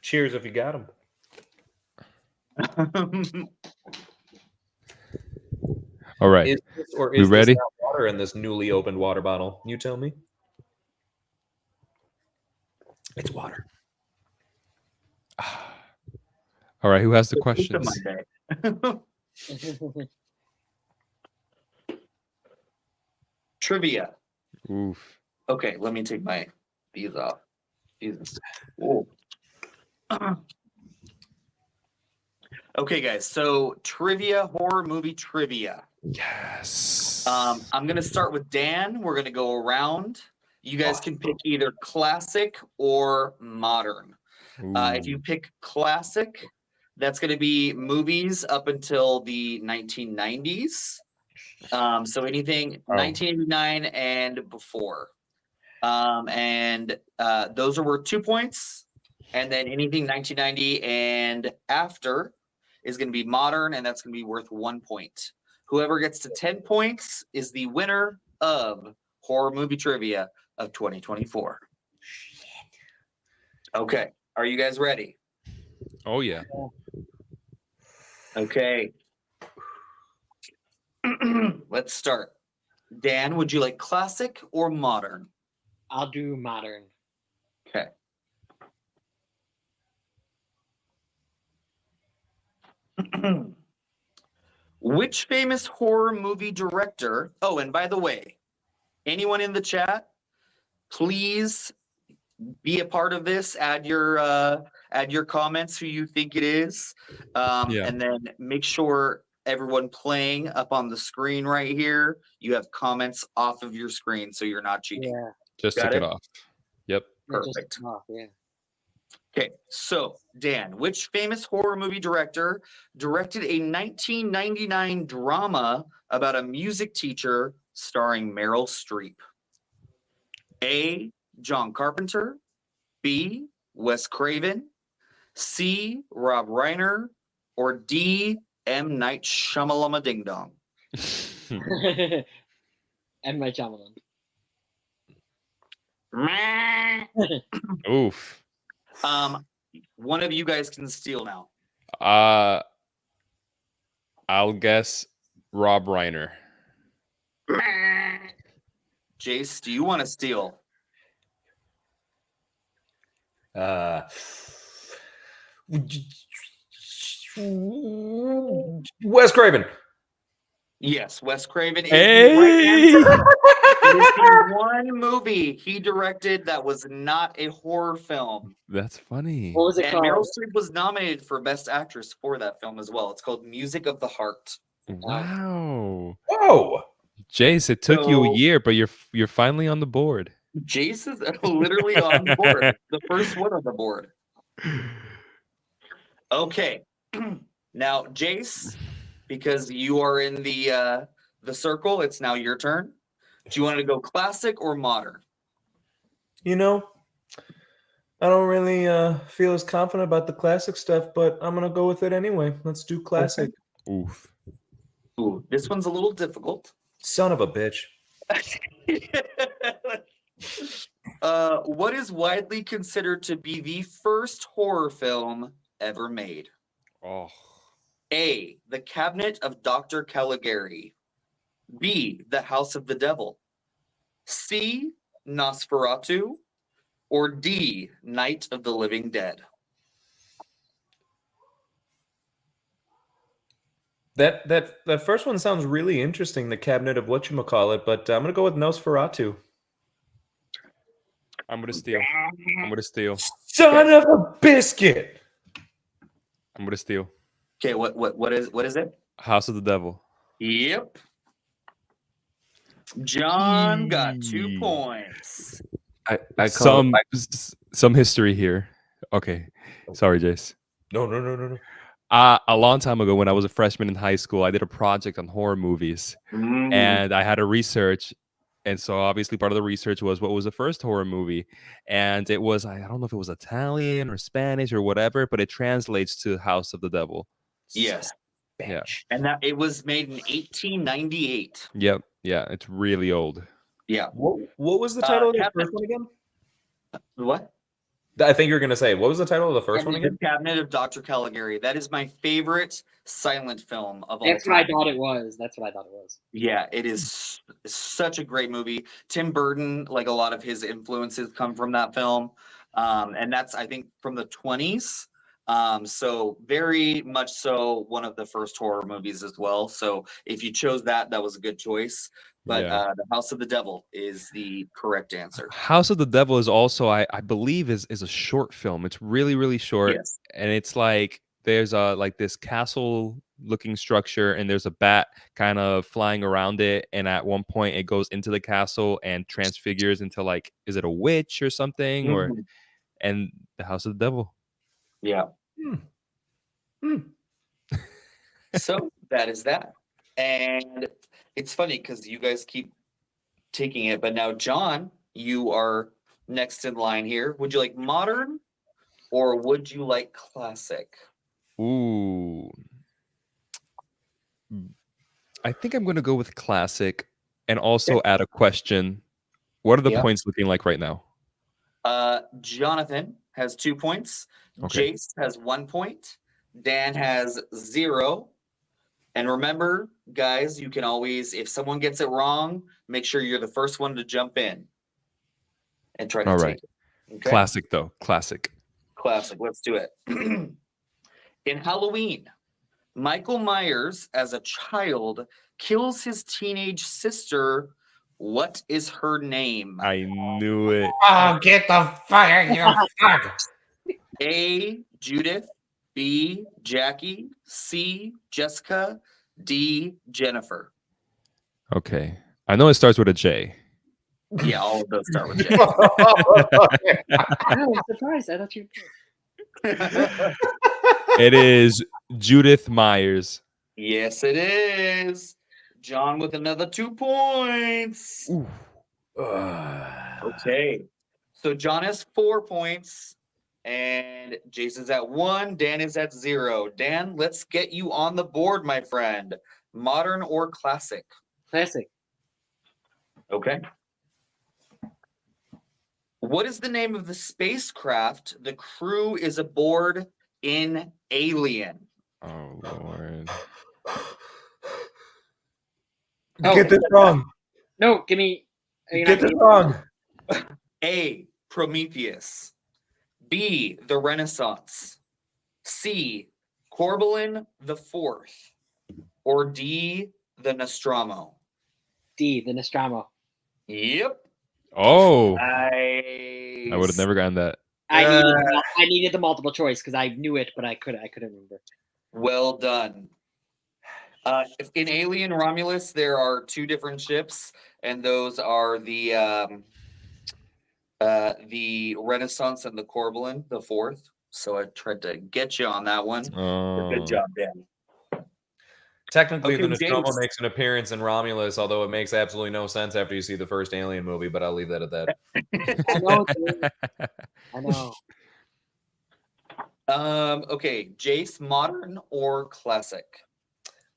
Cheers if you got them. All right. Is this, or We is ready? this water in this newly opened water bottle? You tell me. It's water. All right. Who has the It's a questions? Monday. Trivia. Oof. Okay, let me take these off. Jesus. Whoa. Okay, guys. So trivia, horror movie trivia. Yes. I'm gonna start with Dan. We're gonna go around. You guys can pick either classic or modern. If you pick classic, that's gonna be movies up until the 1990s. So anything 1989 and before. And those are worth 2 points. And then anything 1990 and after is going to be modern, and that's going to be worth 1 point. Whoever gets to 10 points is the winner of Horror Movie Trivia of 2024. Okay. Are you guys ready? Oh, yeah. Okay. Let's start. Dan, would you like classic or modern? I'll do modern. Okay. Which famous horror movie director? Oh, and by the way, anyone in the chat, please be a part of this. Add your comments who you think it is, and then make sure everyone playing up on the screen right here, you have comments off of your screen, so you're not cheating. Yeah. Just Got took it it? off. Yep. Perfect. Yeah. Okay, so Dan, which famous horror movie director directed a 1999 drama about a music teacher starring Meryl Streep? A. John Carpenter, B. Wes Craven, C. Rob Reiner, or D. M. Night Shyamalama Ding Dong? M. Night Shyamalan. Oof. One of you guys can steal now. I'll guess Rob Reiner. Jace, do you want to steal? Wes Craven. Yes, Wes Craven is the right answer. It is the one movie he directed that was not a horror film. That's funny. What was it And called? Meryl Streep was nominated for Best Actress for that film as well. It's called Music of the Heart. Wow. Whoa. Jace, it took you a So- year, but you're finally on the board. Jace is literally on the board. The first one on the board. Okay. Now, Jace, because you are in the circle, it's now your turn. Do you want to go classic or modern? You know, I don't really feel as confident about the classic stuff, but I'm gonna go with it anyway. Let's do classic. Oof. Ooh, this one's a little difficult. Son of a bitch. What is widely considered to be the first horror film ever made? Oh. A. The Cabinet of Dr. Caligari. B. The House of the Devil. C. Nosferatu. Or D. Night of the Living Dead. That first one sounds really interesting, the Cabinet of whatchamacallit, but I'm gonna go with Nosferatu. I'm gonna steal. I'm gonna steal. Son of a biscuit! I'm gonna steal. Okay, what is it? House of the Devil. Yep. John got 2 Yee. points. I call Some history here. Okay. Sorry, Jace. No. A long time ago, when I was a freshman in high school, I did a project on horror movies, and I had to research. And so, obviously, part of the research was what was the first horror movie, and it was I don't know if it was Italian or Spanish or whatever, but it translates to House of the Devil. Yes. Yeah. And that it was made in 1898. Yep. Yeah. It's really old. Yeah. What was the title of the Cabinet. first one again? What? I think you were gonna say, what was the title of the first one The again? Cabinet of Dr. Caligari. That is my favorite silent film of all That's what I time. thought it was. That's what I thought it was. Yeah, it is such a great movie. Tim Burton, like a lot of his influences come from that film. And that's, I think, from the 20s. So very much so one of the first horror movies as well. So if you chose that, that was a good choice. But Yeah. The House of the Devil is the correct answer. House of the Devil is also, I believe, is a short film. It's really, really short. Yes. And it's like there's like this castle looking structure, and there's a bat kind of flying around it. And at one point it goes into the castle and transfigures into, like, is it a witch or something? Or Mhm. and the House of the Devil. Yeah. So that is that. And it's funny because you guys keep taking it, but now, John, you are next in line here. Would you like modern or would you like classic? Ooh. I think I'm gonna go with classic, and also add a question. What are the Yeah. points looking like right now? Jonathan has 2 points. Okay. Jace has 1 point. Dan has 0. And remember, guys, you can always, if someone gets it wrong, make sure you're the first one to jump in and try to All take right. it. Okay? Classic though. Classic. Classic. Let's do it. In Halloween, Michael Myers, as a child, kills his teenage sister. What is her name? I knew it. Oh, get the fuck, you fuck. A. Judith. B. Jackie. C. Jessica. D. Jennifer. Okay. I know it starts with a J. Yeah, all of those start with J. I'm surprised. I thought you. It is Judith Myers. Yes, it is. John with another 2 points. Okay. So John has 4 points. And Jason's at 1. Dan is at 0. Dan, let's get you on the board, my friend. Modern or classic? Classic. Okay. What is the name of the spacecraft the crew is aboard in Alien? Oh Lord. Oh. Get this wrong. No, give me. are you Get not this giving- wrong. A. Prometheus. B. The Renaissance. C. Corbalin the Fourth. Or D. The Nostromo. D, the Nostromo. Yep. Oh, I I would have never gotten that. I needed the multiple choice because I knew it, but I couldn't remember. Well done. In Alien Romulus, there are 2 different ships, and those are the Renaissance and the Corbalin, the Fourth. So I tried to get you on that one. Oh. Good job, Dan. Technically, Okay, the Nostromo Jace. makes an appearance in Romulus, although it makes absolutely no sense after you see the first Alien movie, but I'll leave that at that. I know. Dude. I know. Okay, Jace, modern or classic?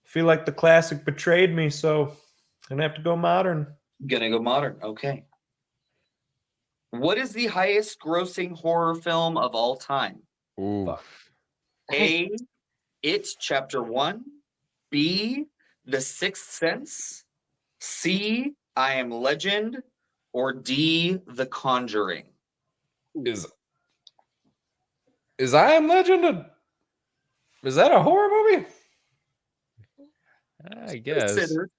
Feel like the classic betrayed me, so I'm gonna have to go modern. Gonna go modern. Okay. What is the highest grossing horror film of all time? Ooh. Fuck. A. It Chapter 1. B. The Sixth Sense. C. I Am Legend. Or D. The Conjuring. Is I Am Legend is that a horror movie? I guess. Considered.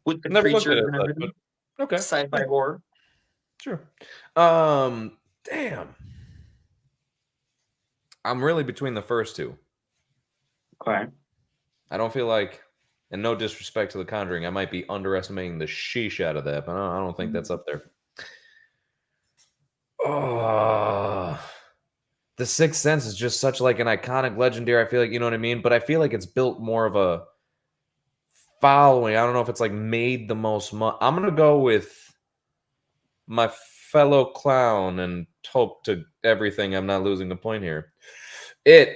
With the Never looked creatures at it, and but everything. okay. Sci-fi horror. Sure. Damn. I'm really between the first two. Okay. I don't feel like, and no disrespect to The Conjuring, I might be underestimating the sheesh out of that, but I don't think that's up there. Oh, The Sixth Sense is just such like an iconic legendary. I feel like, you know what I mean? But I feel like it's built more of a following. I don't know if it's like made the most money. I'm going to go with my fellow clown and hope to everything I'm not losing a point here. It.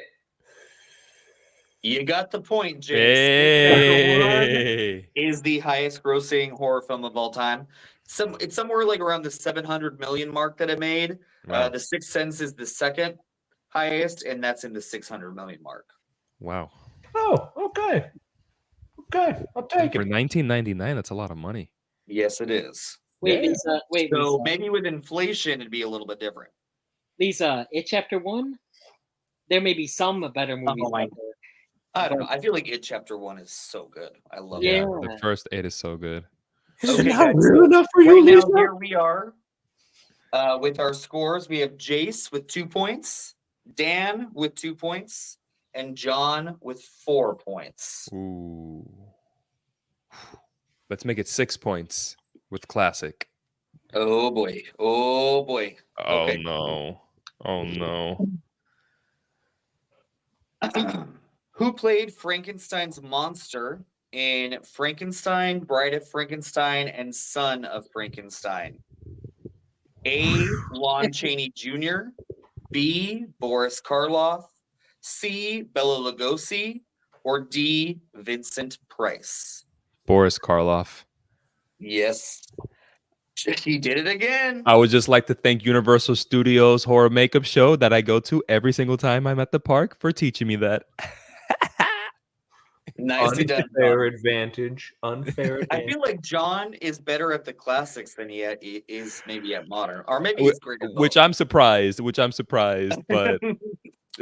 You got the point, Jace. It Hey. is the highest grossing horror film of all time. It's somewhere like around the 700 million mark that it made. Wow. The Sixth Sense is the second highest, and that's in the 600 million mark. Wow. Oh, okay. Okay, I'll take For it. 1999, that's a lot of money. Yes, it is. Wait, Yeah. Lisa. Wait, So Lisa. maybe with inflation, it'd be a little bit different. Lisa, It Chapter 1? There may be some better movies my- out there. I don't know. I feel like It Chapter 1 is so good. I love Yeah. it. The first 8 is so good. Is Okay, it not guys, real enough for you, Right now, Lisa? here we are with our scores. We have Jace with 2 points, Dan with 2 points, and John with 4 points. Ooh. Let's make it 6 points with classic. Oh boy. Oh boy. Oh Okay. no. Oh no. Who played Frankenstein's monster in Frankenstein, Bride of Frankenstein, and Son of Frankenstein? A. Lon Chaney Jr., B. Boris Karloff, C. Bela Lugosi, or D. Vincent Price? Boris Karloff. Yes. He did it again. I would just like to thank Universal Studios Horror Makeup Show that I go to every single time I'm at the park for teaching me that. Nicely done. Unfair John. advantage. Unfair I advantage. feel like John is better at the classics than he is maybe at modern, or maybe he's great at Which both. I'm surprised, but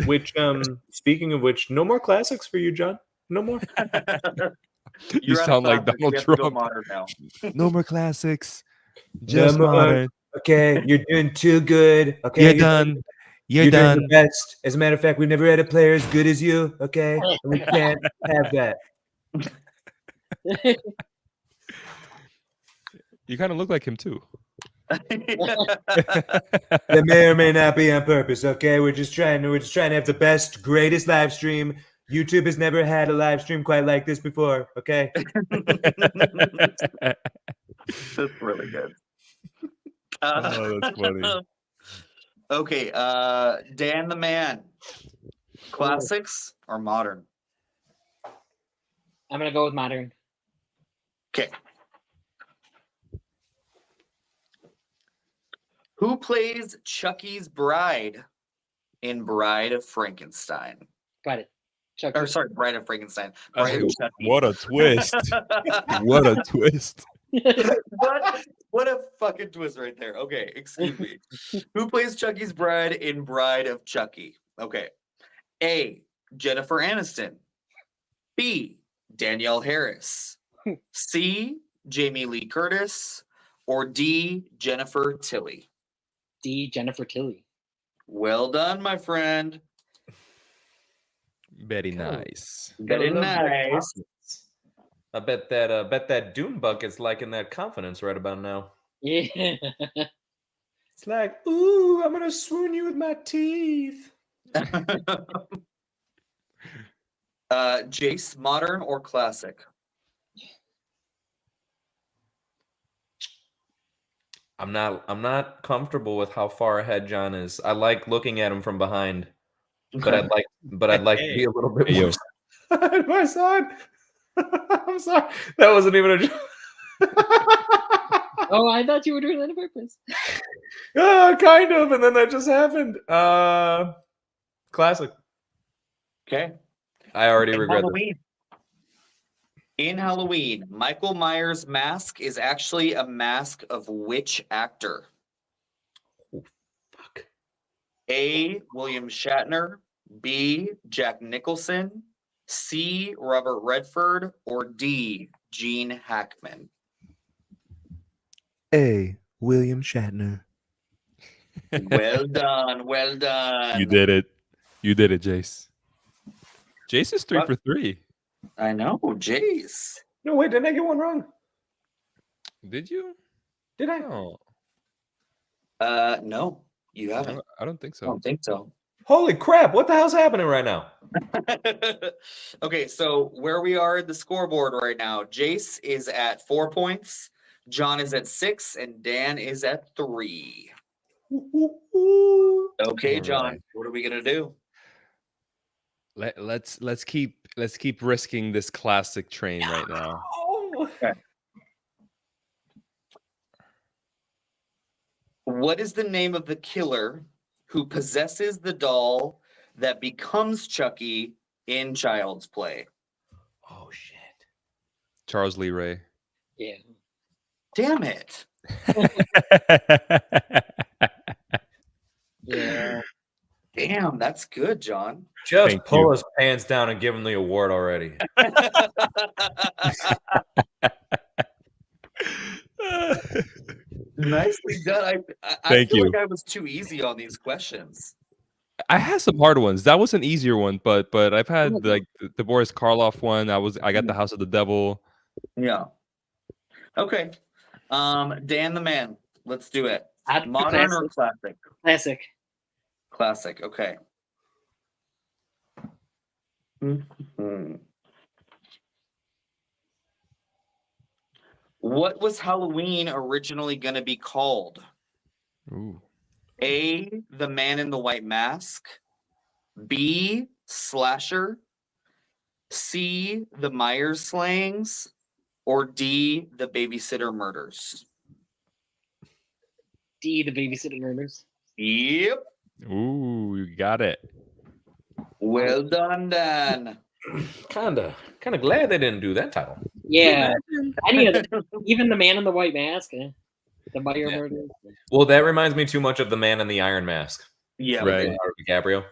Which, speaking of which, no more classics for you, John. No more. you You're out of sound like classics. Donald We have to go Trump. modern now. No more classics. Just No more. modern. Okay, you're doing too good. Okay, You're done. You're You're doing done. the best. As a matter of fact, we've never had a player as good as you. Okay, and we can't have that. You kind of look like him too. That may or may not be on purpose. Okay, we're just trying to have the best, greatest live stream. YouTube has never had a live stream quite like this before. Okay. That's really good. Oh, that's funny. Okay, Dan the Man. Classics or modern? I'm gonna go with modern. Okay. Who plays Chucky's bride in Bride of Frankenstein? Got it. Chuck. Or sorry, Bride of Frankenstein. Bride of Chucky. What a twist. What a twist. what a fucking twist right there. Okay, excuse me. Who plays Chucky's bride in Bride of Chucky? Okay. A. Jennifer Aniston. B. Danielle Harris. C. Jamie Lee Curtis. Or D. Jennifer Tilly. D. Jennifer Tilly. Well done, my friend. Very nice. Very nice. I bet that Dune bucket's liking that confidence right about now. Yeah. It's like, ooh, I'm gonna swoon you with my teeth. Jace, modern or classic? I'm not comfortable with how far ahead John is. I like looking at him from behind, but I'd like to be a little bit more side by side. I'm sorry, that wasn't even a joke. Oh, I thought you were doing that on purpose. Kind of, and then that just happened. Classic. Okay. I already regret it. In Halloween, Michael Myers' mask is actually a mask of which actor? Oh, fuck. A. William Shatner. B. Jack Nicholson. C. Robert Redford. Or D. Gene Hackman. A. William Shatner. Well done. Well done. You did it. You did it, Jace. Jace is 3 for 3. I know, Jace. No, wait, didn't I get one wrong? Did you? Did I? No, No, you haven't. I don't think I so. don't think so. Holy crap, what the hell's happening right now? Okay, so where we are at the scoreboard right now, Jace is at 4 points, John is at 6, and Dan is at 3. Okay, All John, right. what are we gonna do? Let's keep risking this classic train right now. Okay. What is the name of the killer who possesses the doll that becomes Chucky in Child's Play? Oh shit. Charles Lee Ray. Yeah. Damn it. Yeah. Damn, that's good, John. Just Thank pull you. his pants down and give him the award already. Nicely done. I Thank feel you. like I was too easy on these questions. I had some hard ones. That was an easier one, but I've had like the Boris Karloff one. I got the House of the Devil. Yeah. Okay. Dan the Man. Let's do it. I'd do Modern or classic? Classic. Classic. Okay. Mhm. What was Halloween originally going to be called? Ooh. A. The Man in the White Mask. B. Slasher. C. The Myers Slayings. Or D. The Babysitter Murders. D. The Babysitter Murders. Yep. Ooh, you got it. Well done, Dan. Kinda glad they didn't do that title. Yeah. Any of the, even the Man in the White Mask. The Meyer Yeah. Murders. Well, that reminds me too much of The Man in the Iron Mask. Yeah, Right. Leonardo DiCaprio.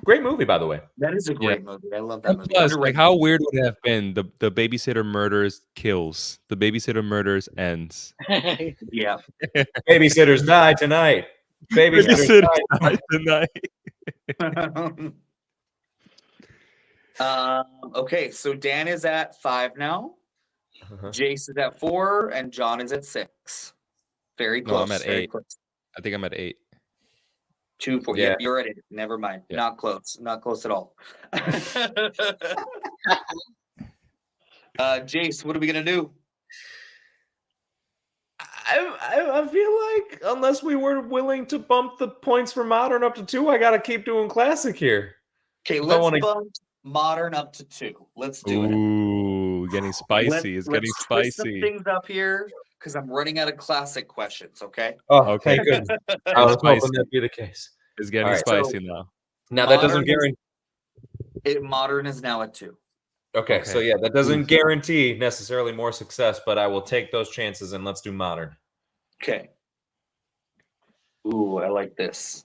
Great movie, by the way. that is a great movie. I love that And movie. plus, like, Underrated. how weird would it have been? The Babysitter Murders kills. The Babysitter Murders ends. Yeah. Babysitters die tonight. Babysitters die. tonight. Okay, so Dan is at 5 now. Uh-huh. Jace is at 4, and John is at 6. Very No, close. I'm at very 8. close. I think I'm at 8. 2, 4. Yeah. Yeah, you're at 8. Never mind. Yeah. Not close. Not close at all. Jace, what are we gonna do? I feel like unless we were willing to bump the points for modern up to 2, I gotta keep doing classic here. Okay, If I let's wanna- bump modern up to 2. Let's do it. Ooh, getting spicy. It's getting Let's twist some spicy. things up here because I'm running out of classic questions. Okay. Oh, Okay. thank goodness. I was hoping spicy. that'd be the case. It's getting All right, so- spicy now. Now that doesn't Modern is- guarantee. Modern is now at 2. Okay, so Okay. yeah, that doesn't guarantee necessarily more success, but I will take those chances and let's do modern. Okay. Ooh, I like this.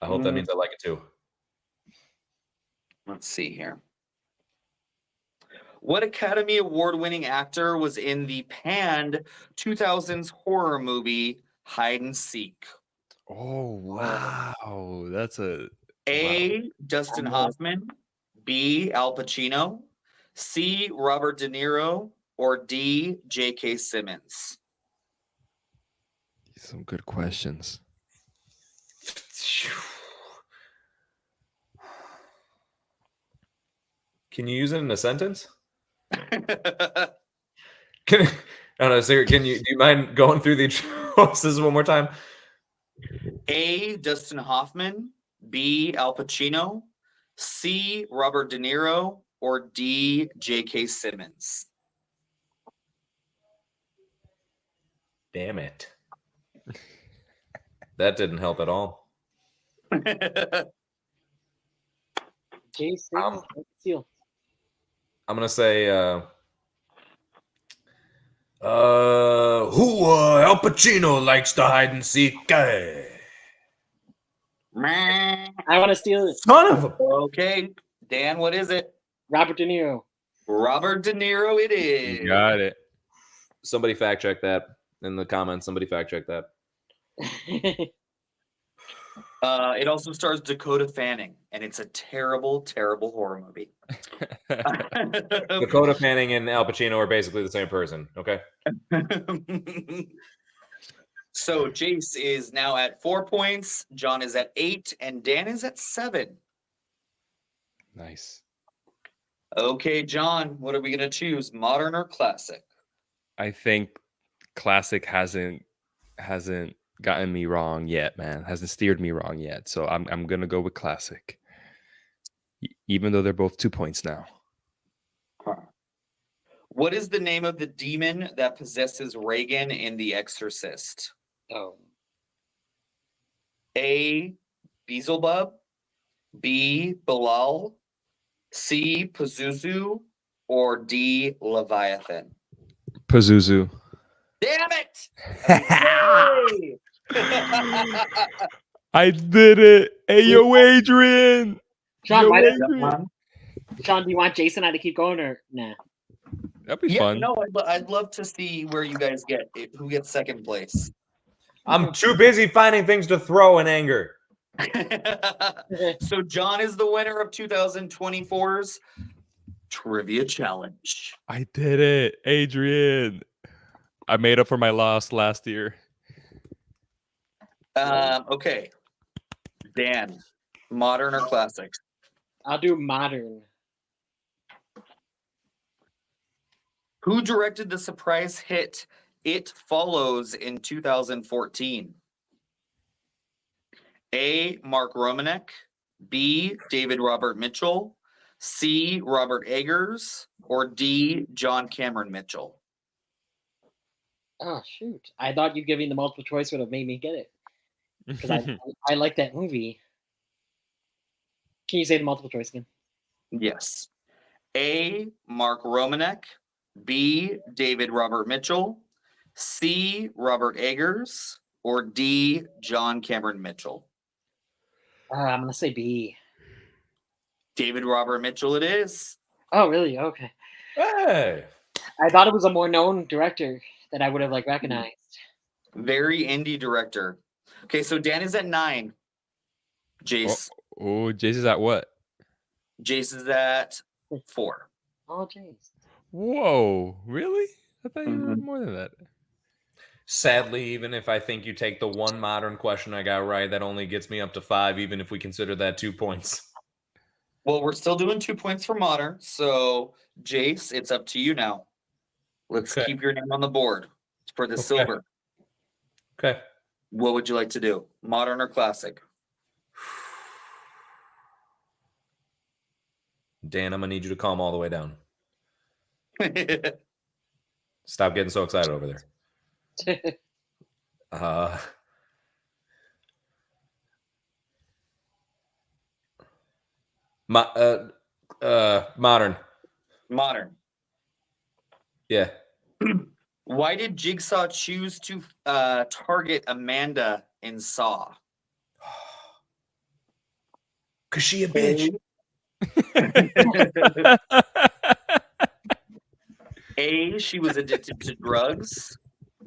I hope that means I like it too. Let's see here. What Academy Award-winning actor was in the panned 2000s horror movie Hide and Seek? Oh wow, that's a A. Dustin Hoffman, B. Al Pacino, C. Robert De Niro, or D. J.K. Simmons? some good questions. Can you use it in a sentence? Can I don't know, Sarah, do you mind going through the choices one more time? A. Dustin Hoffman, B. Al Pacino, C. Robert De Niro, or D. J.K. Simmons? Damn it. That didn't help at all. Jace, seal. I'm gonna say Al Pacino likes to hide and seek. I want to steal it. Son of a Okay, Dan, what is it? Robert De Niro. Robert De Niro it is. You got it. Somebody fact check that in the comments. Somebody fact check that. It also stars Dakota Fanning, and it's a terrible, terrible horror movie. Dakota Fanning and Al Pacino are basically the same person. Okay. So Jace is now at 4 points, John is at 8, and Dan is at 7. Nice. Okay, John, what are we gonna choose? Modern or classic? I think classic hasn't gotten me wrong yet, man. Hasn't steered me wrong yet. So I'm gonna go with classic. Even though they're both 2 points now. What is the name of the demon that possesses Reagan in The Exorcist? Oh. A. Beelzebub, B. Bilal, C. Pazuzu, or D. Leviathan? Pazuzu. Damn it! Yay! I did it. Hey, yo, Adrian. Sean, Yo, why does, Adrian. Sean, do you want Jason and I to keep going or nah? That'd be Yeah, fun. no, I'd love to see where you guys get who gets second place. I'm too busy finding things to throw in anger. So John is the winner of 2024's Trivia Challenge. I did it, Adrian. I made up for my loss last year. Okay. Dan, modern or classic? I'll do modern. Who directed the surprise hit It Follows in 2014? A. Mark Romanek, B. David Robert Mitchell, C. Robert Eggers, or D. John Cameron Mitchell? Oh shoot! I thought you giving the multiple choice would have made me get it because I like that movie. Can you say the multiple choice again? Yes. A. Mark Romanek, B. David Robert Mitchell, C. Robert Eggers, or D. John Cameron Mitchell? I'm gonna say B. David Robert Mitchell it is. Oh really? Okay. Hey. I thought it was a more known director that I would have like recognized. Very indie director. Okay, so Dan is at 9. Jace. Oh, Jace is at what? Jace is at 4. Oh jeez. Whoa, really? I thought you were more than that. Sadly, even if I think you take the one modern question I got right, that only gets me up to 5, even if we consider that 2 points. Well, we're still doing 2 points for modern. So, Jace, it's up to you now. Let's Okay. keep your name on the board. for the Okay. silver. Okay. What would you like to do? Modern or classic? Dan, I'm gonna need you to calm all the way down. Stop getting so excited over there. Modern. Modern. Yeah. Why did Jigsaw choose to target Amanda in Saw? Cause she a bitch. A, she was addicted to drugs.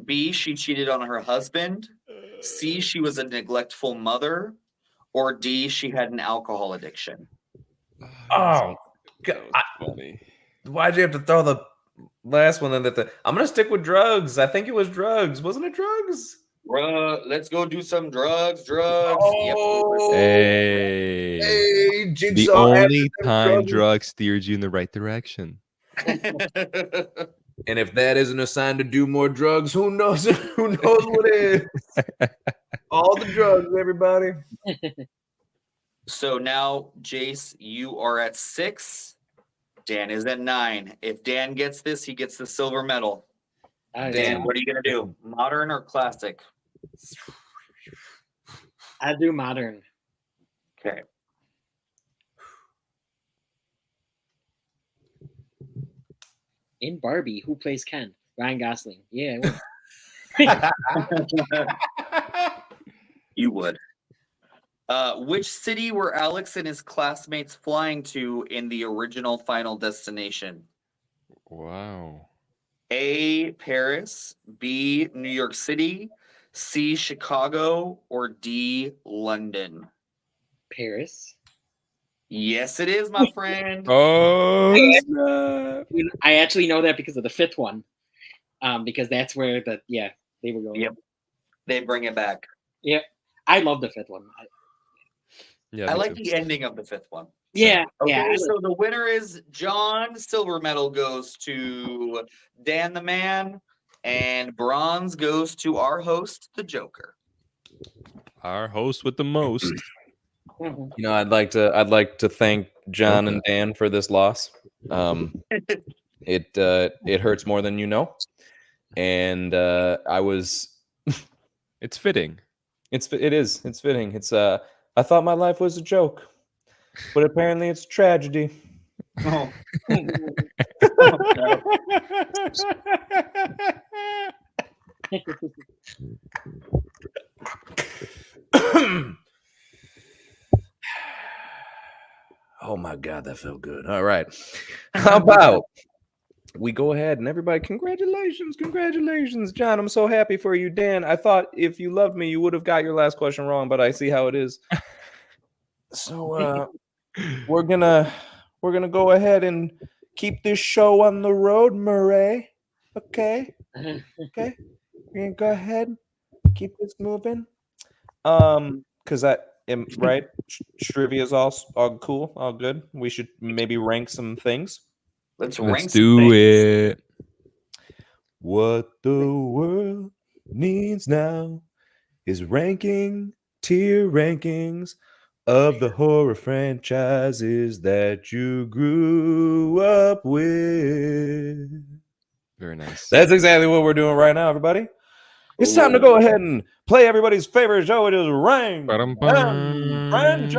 B, she cheated on her husband. C, she was a neglectful mother. Or D, she had an alcohol addiction. Oh, That was funny. why'd you have to throw the last one in that? I'm gonna stick with drugs. I think it was drugs. Wasn't it drugs? Let's go do some drugs. Yep. Oh, Hey. hey, The Jigsaw. only time drugs steered you in the right direction. And if that isn't a sign to do more drugs, who knows? Who knows what is? All the drugs, everybody. So now, Jace, you are at 6. Dan is at 9. If Dan gets this, he gets the silver medal. Dan, what are you gonna do? Modern or classic? I do modern. Okay. In Barbie, who plays Ken? Ryan Gosling. Yeah. I would. You would. Which city were Alex and his classmates flying to in the original Final Destination? Wow. A, Paris, B, New York City, C, Chicago, or D, London? Paris. Yes, it is, my friend. Oh, I actually know that because of the 5th one. Because that's where they were going. Yep. They bring it back. Yep. I love the 5th one. yeah, I me like too. the ending of the 5th one. Yeah. Okay, Yeah. so the winner is John. Silver medal goes to Dan the Man, and bronze goes to our host, the Joker. Our host with the most. Mhm. You know, I'd like to thank John and Dan for this loss. It hurts more than you know, and I was. It's fitting. It's fitting. It's I thought my life was a joke, but apparently it's a tragedy. Oh. Oh my God, that felt good. All right. How about we go ahead and everybody, congratulations, John. I'm so happy for you. Dan, I thought if you loved me, you would have got your last question wrong, but I see how it is. So we're gonna go ahead and keep this show on the road, Murray. Okay. Okay. We're gonna go ahead, keep this moving. Because I am right. Trivia is all cool, all good. We should maybe rank some things. Let's do it. What the world needs now is tier rankings of the horror franchises that you grew up with. Very nice. That's exactly what we're doing right now, everybody. It's time to go ahead and play everybody's favorite show. It is Rank Them Franchises.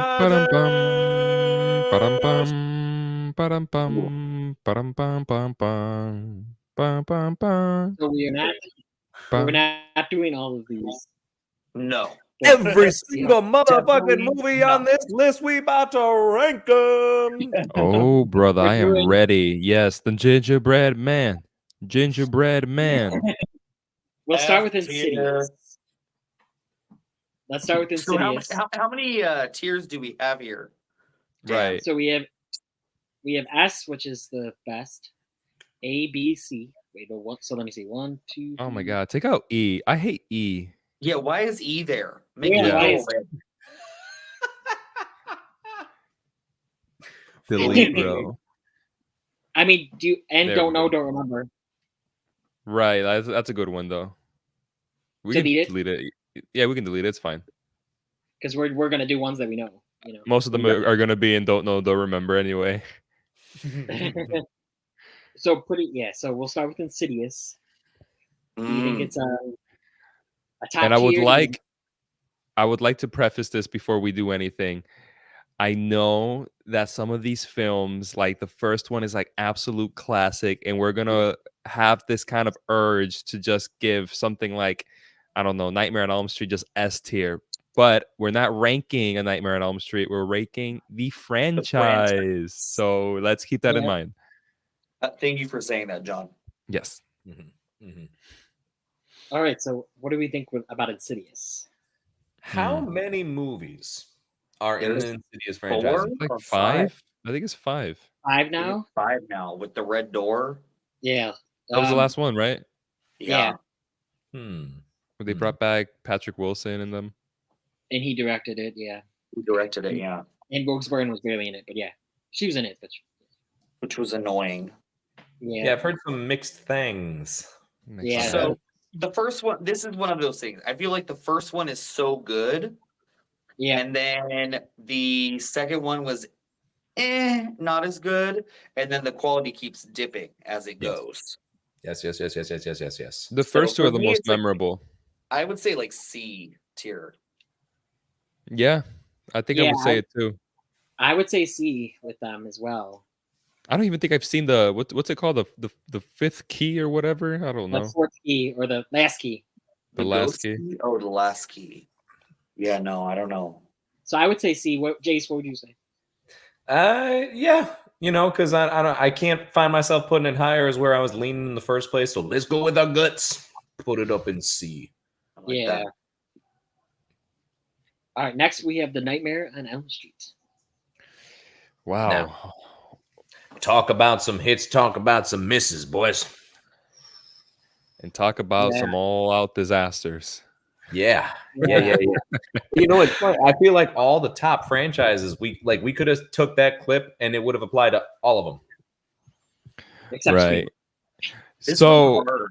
So we're not doing all of these. No. Every single motherfucking movie on this list, we about to rank them. Oh, brother, I am ready. Yes, the gingerbread man. We'll start with Insidious. Tier. Let's start with So Insidious. how many tiers do we have here? Right. So we have S, which is the best. A, B, C. Wait, so let me see. 1, 2. Oh my 3. God, take out E. I hate E. Yeah, why is E there? Make Yeah, it why go is- away. Delete, bro. I mean, There don't we know, go. don't remember. Right, that's a good one though. We can delete it? delete it. Yeah, we can delete it. It's fine. Because we're gonna do ones that we know. Most of them are going to be in don't know, don't remember anyway. So So we'll start with Insidious. Do you think it's a top And tier? I would like to preface this before we do anything. I know that some of these films, like the first one is like absolute classic, and we're gonna have this kind of urge to just give something like, I don't know, Nightmare on Elm Street just S tier. But we're not ranking a Nightmare on Elm Street, we're ranking the franchise. So let's keep that in Yeah. mind. Thank you for saying that, John. Yes. All right. So what do we think about Insidious? How many movies are in There's the Insidious franchise? 4 Like or 5? I think it's 5. 5 I think now? it's 5 now with the red door. Yeah. That was the last one, right? Yeah. Hmm. Where they brought back Patrick Wilson in them. And he directed it. Yeah. Who directed it? Yeah, And Brooks Byrne was barely in it, but yeah, she was in it. But which was annoying. Yeah, I've heard some mixed things. Yeah. So the first one, this is one of those things. I feel like the first one is so good. Yeah. And then the second one was not as good. And then the quality keeps dipping as it goes. Yes. The first So two are for the me, most it's like- memorable. I would say like C tier. Yeah, I think I would say it too. I would say C with them as well. I don't even think I've seen the what's it called, the fifth key or whatever. I don't The know. fourth key or the last key. The last key. Oh, the last key. Yeah, no, I don't know. So I would say C. Jace, what would you say? Yeah, because I can't find myself putting it higher as where I was leaning in the first place. So let's go with our guts. Put it up in C. I like that. All right. Next, we have the Nightmare on Elm Street. Wow. Now, talk about some hits. Talk about some misses, boys. And talk about some all-out disasters. Yeah. You know, it's funny. I feel like all the top franchises, we could have took that clip and it would have applied to all of them. Except Right. This So one's hard.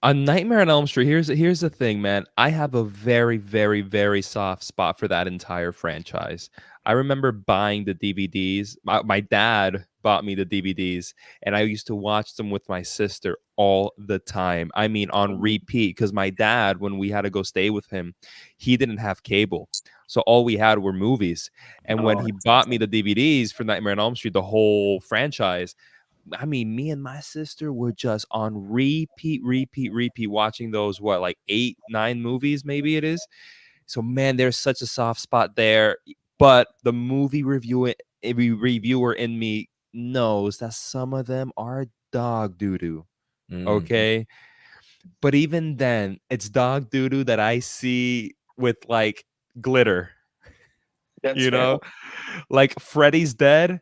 A Nightmare on Elm Street. Here's the thing, man. I have a very, very, very soft spot for that entire franchise. I remember buying the DVDs. My dad bought me the DVDs, and I used to watch them with my sister all the time. I mean, on repeat, because my dad, when we had to go stay with him, he didn't have cable. So all we had were movies. And when he bought me the DVDs for Nightmare on Elm Street, the whole franchise, I mean, me and my sister were just on repeat watching those, like 8, 9 movies, maybe it is. So, man, there's such a soft spot there. But the movie reviewer in me knows that some of them are dog doo-doo. Okay? But even then, it's dog doo-doo that I see with, like, glitter. That's fair. Like Freddy's Dead,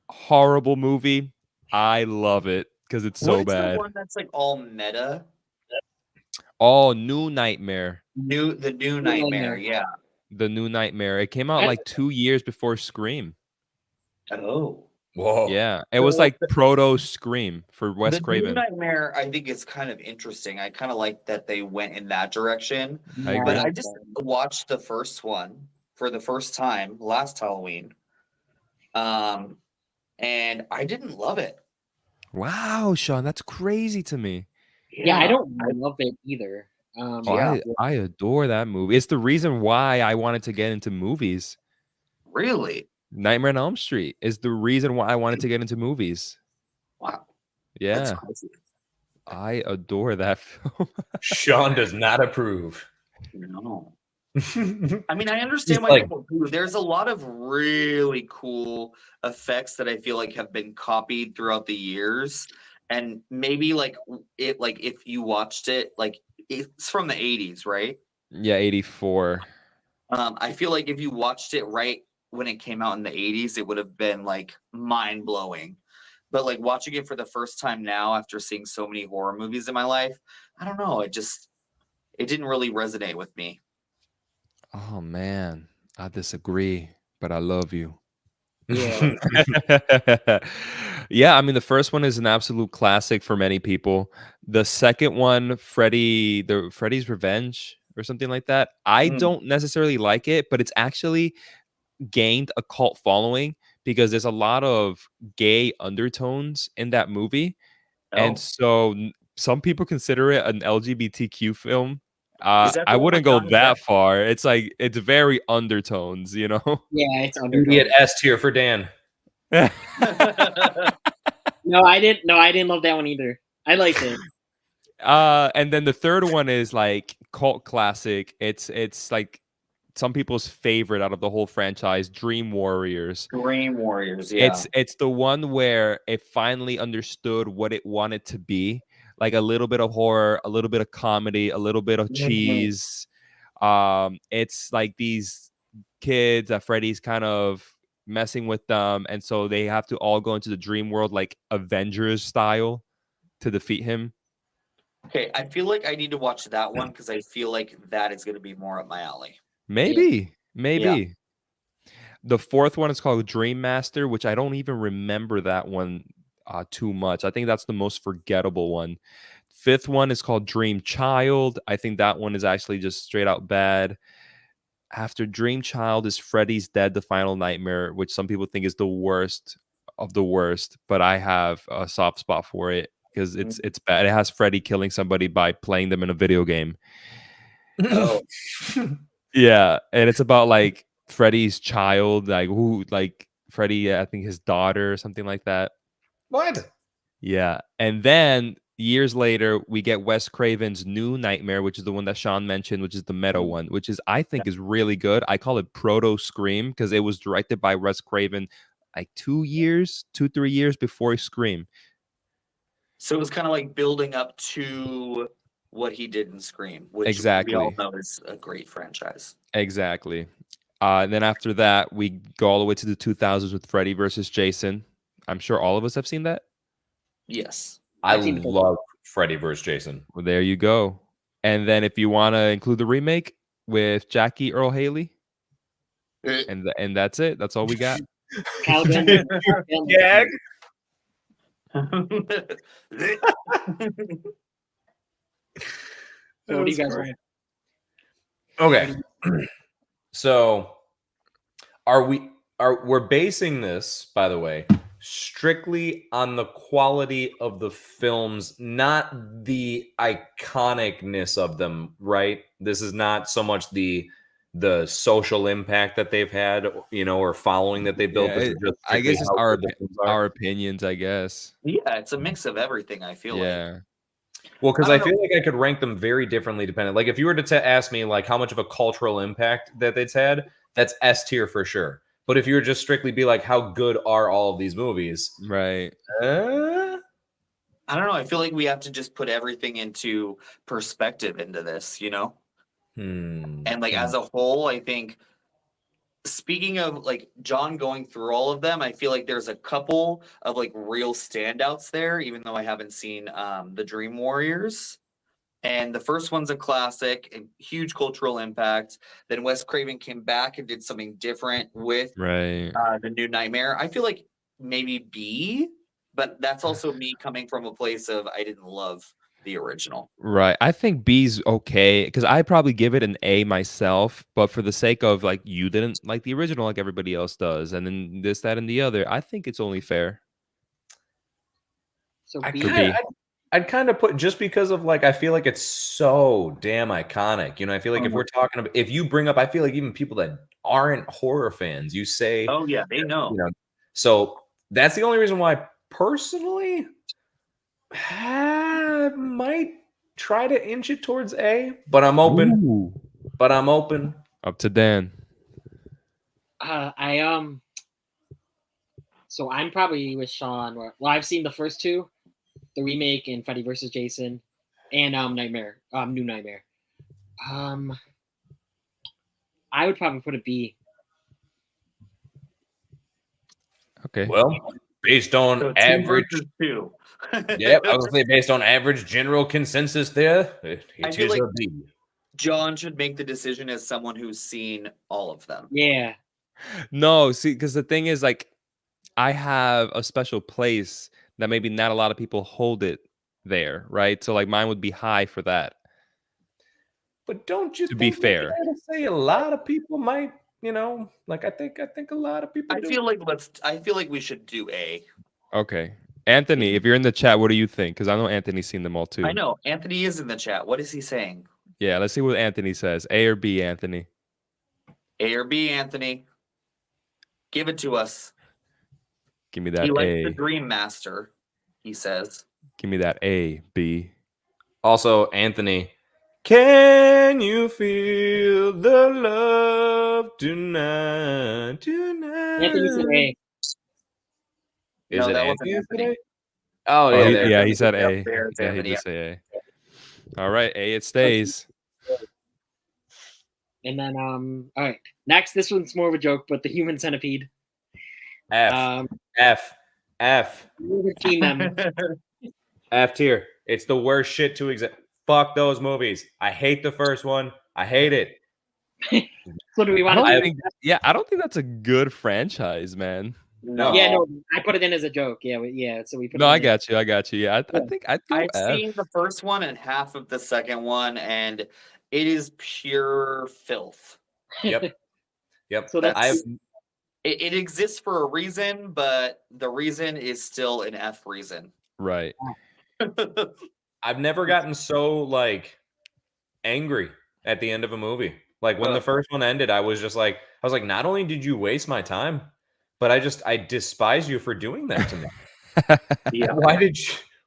horrible movie. I love it because it's so What is bad. the one that's like all meta? Oh, New Nightmare. The new Nightmare, yeah. The New Nightmare. It came out like 2 years before Scream. Oh. Whoa. Yeah. It was like proto Scream for Wes The New Craven. Nightmare, I think, is kind of interesting. I kind of like that they went in that direction. I agree. But I just watched the first one for the first time last Halloween. And I didn't love it. Wow, Shawn, that's crazy to me. Yeah, I don't love it either. I adore that movie. It's the reason why I wanted to get into movies. Really? Nightmare on Elm Street is the reason why I wanted to get into movies. Wow. Yeah. That's crazy. I adore that film. Shawn does not approve. No. I mean, I understand why like- people do. There's a lot of really cool effects that I feel like have been copied throughout the years. And maybe if you watched it, like it's from the 80s, right? Yeah, 84. I feel like if you watched it right when it came out in the 80s, it would have been like mind blowing. But like watching it for the first time now after seeing so many horror movies in my life, I don't know. It didn't really resonate with me. Oh man, I disagree, but I love you. Yeah. Yeah, I mean the first one is an absolute classic for many people. The second one, Freddy's Revenge or something like that, I Mm. don't necessarily like it, but it's actually gained a cult following because there's a lot of gay undertones in that movie. And Oh, so some people consider it an LGBTQ film. is that I the one wouldn't with go Johnny that Depp? far. It's like it's very undertones, you know? Yeah, it's Immediate underdog. S tier for Dan. No, I didn't. No, I didn't love that one either. I liked it. And then the third one is like cult classic. It's like some people's favorite out of the whole franchise, Dream Warriors. Dream Warriors, yeah. It's the one where it finally understood what it wanted to be, like a little bit of horror, a little bit of comedy, a little bit of Mhm. cheese. It's like these kids that Freddy's kind of messing with them, and so they have to all go into the dream world like Avengers style to defeat him. Okay, I feel like I need to watch that one because I feel like that is going to be more up my alley. Maybe. Yeah. The fourth one is called Dream Master, which I don't even remember that one too much. I think that's the most forgettable one. Fifth one is called Dream Child. I think that one is actually just straight out bad. After Dream Child is Freddy's Dead, The Final Nightmare, which some people think is the worst of the worst, but I have a soft spot for it because it's bad. It has Freddy killing somebody by playing them in a video game. Oh, Yeah, and it's about like Freddy's child, like Freddy, I think his daughter or something like that. What? Yeah, and then years later we get Wes Craven's New Nightmare, which is the one that Shawn mentioned, which is the meta one, which is I think is really good. I call it Proto Scream because it was directed by Wes Craven like 3 years before Scream. so it was kind of like building up to what he did in Scream, which we all Exactly. know is a great franchise. Exactly. And then after that, we go all the way to the 2000s with Freddy versus Jason. I'm sure all of us have seen that. Yes. I I've seen the first love Freddy vs. Jason. Well, there you go. And then if you want to include the remake with Jackie Earl Haley, and that's it. That's all we got. Caliban. Gag. So what do you guys want? Okay. So we're basing this, by the way, strictly on the quality of the films, not the iconicness of them, right? This is not so much the social impact that they've had, or following that they built. Yeah, This is just I strictly guess it's how our good the films are. our opinions, I guess. Yeah, it's a mix of everything, I feel like. Yeah. Well, because I I don't feel like I could rank them very differently depending. Like if you were to ask me like how much of a cultural impact that it's had, that's S tier for sure. But if you were just strictly be like, how good are all of these movies? Right. I don't know. I feel like we have to just put everything into perspective into this, And like as a whole, I think speaking of like John going through all of them, I feel like there's a couple of like real standouts there, even though I haven't seen the Dream Warriors. And the first one's a classic, a huge cultural impact. Then Wes Craven came back and did something different with Right. the New Nightmare. I feel like maybe B, but that's also me coming from a place of I didn't love the original. Right. I think B's okay because I probably give it an A myself, but for the sake of like you didn't like the original like everybody else does, and then this, that, and the other, I think it's only fair. So I B. Could kinda- be. I'd kind of put just because of like I feel like it's so damn iconic. I feel like if we're talking about if you bring up, I feel like even people that aren't horror fans, you say, Oh yeah, they know. So that's the only reason why personally I might try to inch it towards A, but I'm open. Ooh. But I'm open. Up to Dan. So I'm probably with Shawn. Well, I've seen the first two, the remake and Freddy vs. Jason, and New Nightmare. I would probably put a B. Okay. Well, based on So average, 2 versus 2. yep, I was gonna say based on average general consensus there, it feel is like- a B. John should make the decision as someone who's seen all of them. Yeah. No, see, because the thing is, like, I have a special place that maybe not a lot of people hold it there, right? So like mine would be high for that. But don't you To be think we fair. gotta say a lot of people might, like I think a lot of people I do. feel like we should do A. Okay. Anthony, if you're in the chat, what do you think? Because I know Anthony's seen them all too. I know Anthony is in the chat. What is he saying? Yeah, let's see what Anthony says. A or B, Anthony? A or B, Anthony? Give it to us. Give me that He likes the A. Dream Master, he says. Give me that A, B. Also, Anthony, can you feel the love tonight? Anthony said A. Is No, it that wasn't Anthony? Anthony. Oh, Oh, yeah, there. he said A. Yep, there's Yeah, he Anthony. did say A. All right, A, it stays. And then all right. Next, this one's more of a joke, but the Human Centipede. F You haven't seen them. F tier. It's the worst shit to exist. Fuck those movies. I hate the first one. I hate it. So do we I want to? I don't think that's a good franchise, man. No. Yeah, no. I put it in as a joke. Yeah, yeah. So we put. No, it I in got you. I got you. Yeah, I think I'd go I've F. seen the first one and half of the second one, and it is pure filth. Yep. So that's It exists for a reason, but the reason is still an F reason. Right. I've never gotten so like angry at the end of a movie. Like when the first one ended, I was like, not only did you waste my time, but I despise you for doing that to me. Yeah.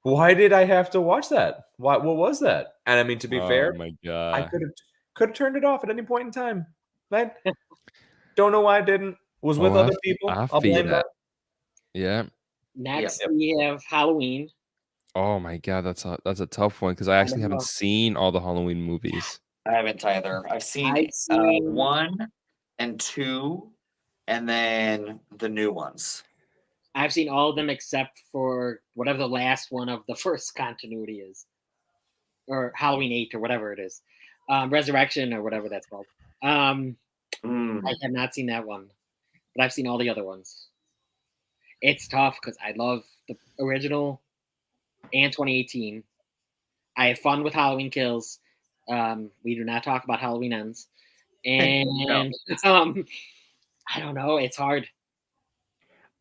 Why did I have to watch that? What was that? And I mean, to be fair, Oh my I god. could have turned it off at any point in time. Right? Don't know why I didn't. Was with other people. I I'll feel blame that. them. Yeah. next. Yep. We have Halloween. Oh my god, that's a tough one because I actually haven't seen all the Halloween movies. I haven't either. I've seen 1 and 2, and then the new ones. I've seen all of them except for whatever the last one of the first continuity is, or Halloween 8 or whatever it is, Resurrection or whatever that's called. I have not seen that one, but I've seen all the other ones. It's tough because I love the original and 2018. I have fun with Halloween Kills. We do not talk about Halloween Ends, and I don't know. It's hard.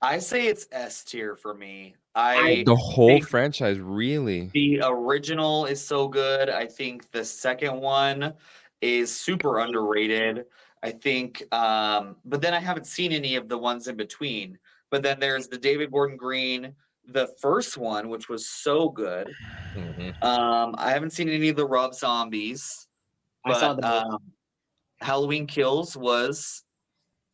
I say it's S tier for me. The whole think franchise, really. the original is so good. I think the second one is super underrated. I think, but then I haven't seen any of the ones in between. But then there's the David Gordon Green, the first one, which was so good. I haven't seen any of the Rob Zombies. But, I saw the Halloween Kills was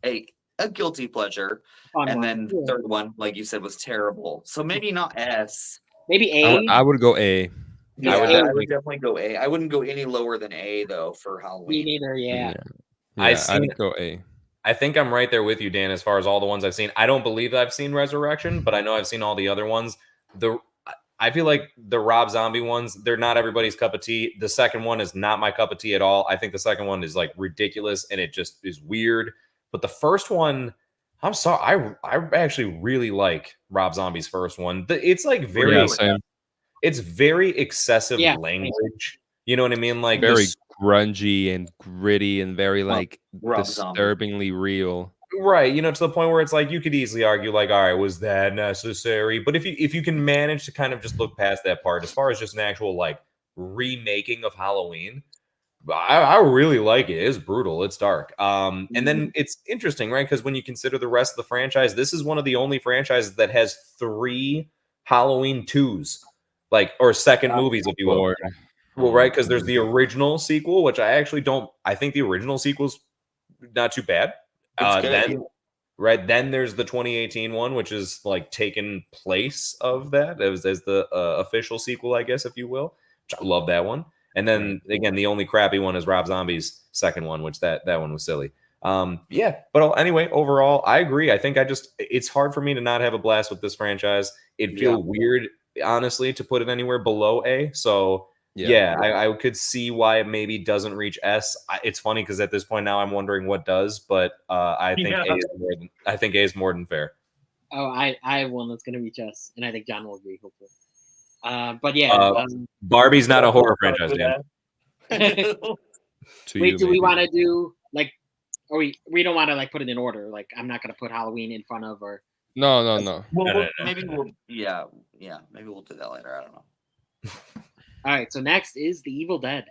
a guilty pleasure. And then the third one, like you said, was terrible. So maybe not S. Maybe A. I would go A. Yeah, I would definitely go A. I wouldn't go any lower than A though for Halloween. Me neither. Yeah. I'd go A. I think I'm right there with you, Dan, as far as all the ones I've seen. I don't believe I've seen Resurrection, but I know I've seen all the other ones. I feel like the Rob Zombie ones, they're not everybody's cup of tea. The second one is not my cup of tea at all. I think the second one is like ridiculous and it just is weird. But the first one, I'm sorry, I actually really like Rob Zombie's first one. It's like very, it's very excessive language. You know what I mean? Like very grungy and gritty and very like Rob disturbingly real. Right, to the point where it's like you could easily argue, like, all right, was that necessary? But if you can manage to kind of just look past that part, as far as just an actual like remaking of Halloween, I really like it. It's brutal, it's dark. And then it's interesting, right? Because when you consider the rest of the franchise, this is one of the only franchises that has 3 Halloween 2s, like or second movies, if you will. Well, right, because there's the original sequel, which I actually don't. I think the original sequel's not too bad. Then there's the 2018 one, which is like taken place of that as the official sequel, I guess, if you will. Which I love that one. And then again, the only crappy one is Rob Zombie's second one, which that one was silly. But anyway, overall, I agree. I think it's hard for me to not have a blast with this franchise. It'd feel weird, honestly, to put it anywhere below A. So. I could see why it maybe doesn't reach S. It's funny because at this point now I'm wondering what does, but I think A is more than fair. Oh, I have one that's gonna reach us, and I think John will agree. Hopefully. But yeah. Barbie's not a horror franchise, Dan. To Wait, you, do we maybe. want to do like, or we don't want to like put it in order? Like, I'm not gonna put Halloween in front of or. No. Well, No. maybe we'll maybe we'll do that later. I don't know. All right, so next is The Evil Dead.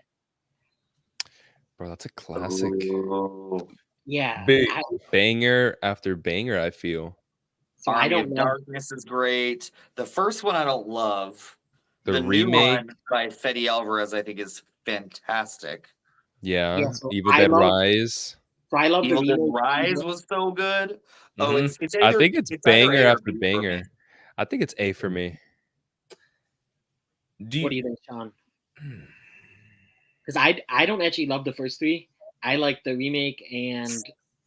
Bro, that's a classic. Ooh. Yeah, Big. Banger after banger, I feel. so I Army don't of know. Darkness is great. The first one I don't love. The new remake, one by Fede Alvarez I think is fantastic. yeah. Yeah, so Evil I Dead love- Rise. So I love Evil the Dead remake. Rise was so good. Oh, Mhm. it's I either, think it's either banger A or after B for me. banger. I think it's A for me. Do What do you, you think, Sean? Because I don't actually love the first three. I like the remake and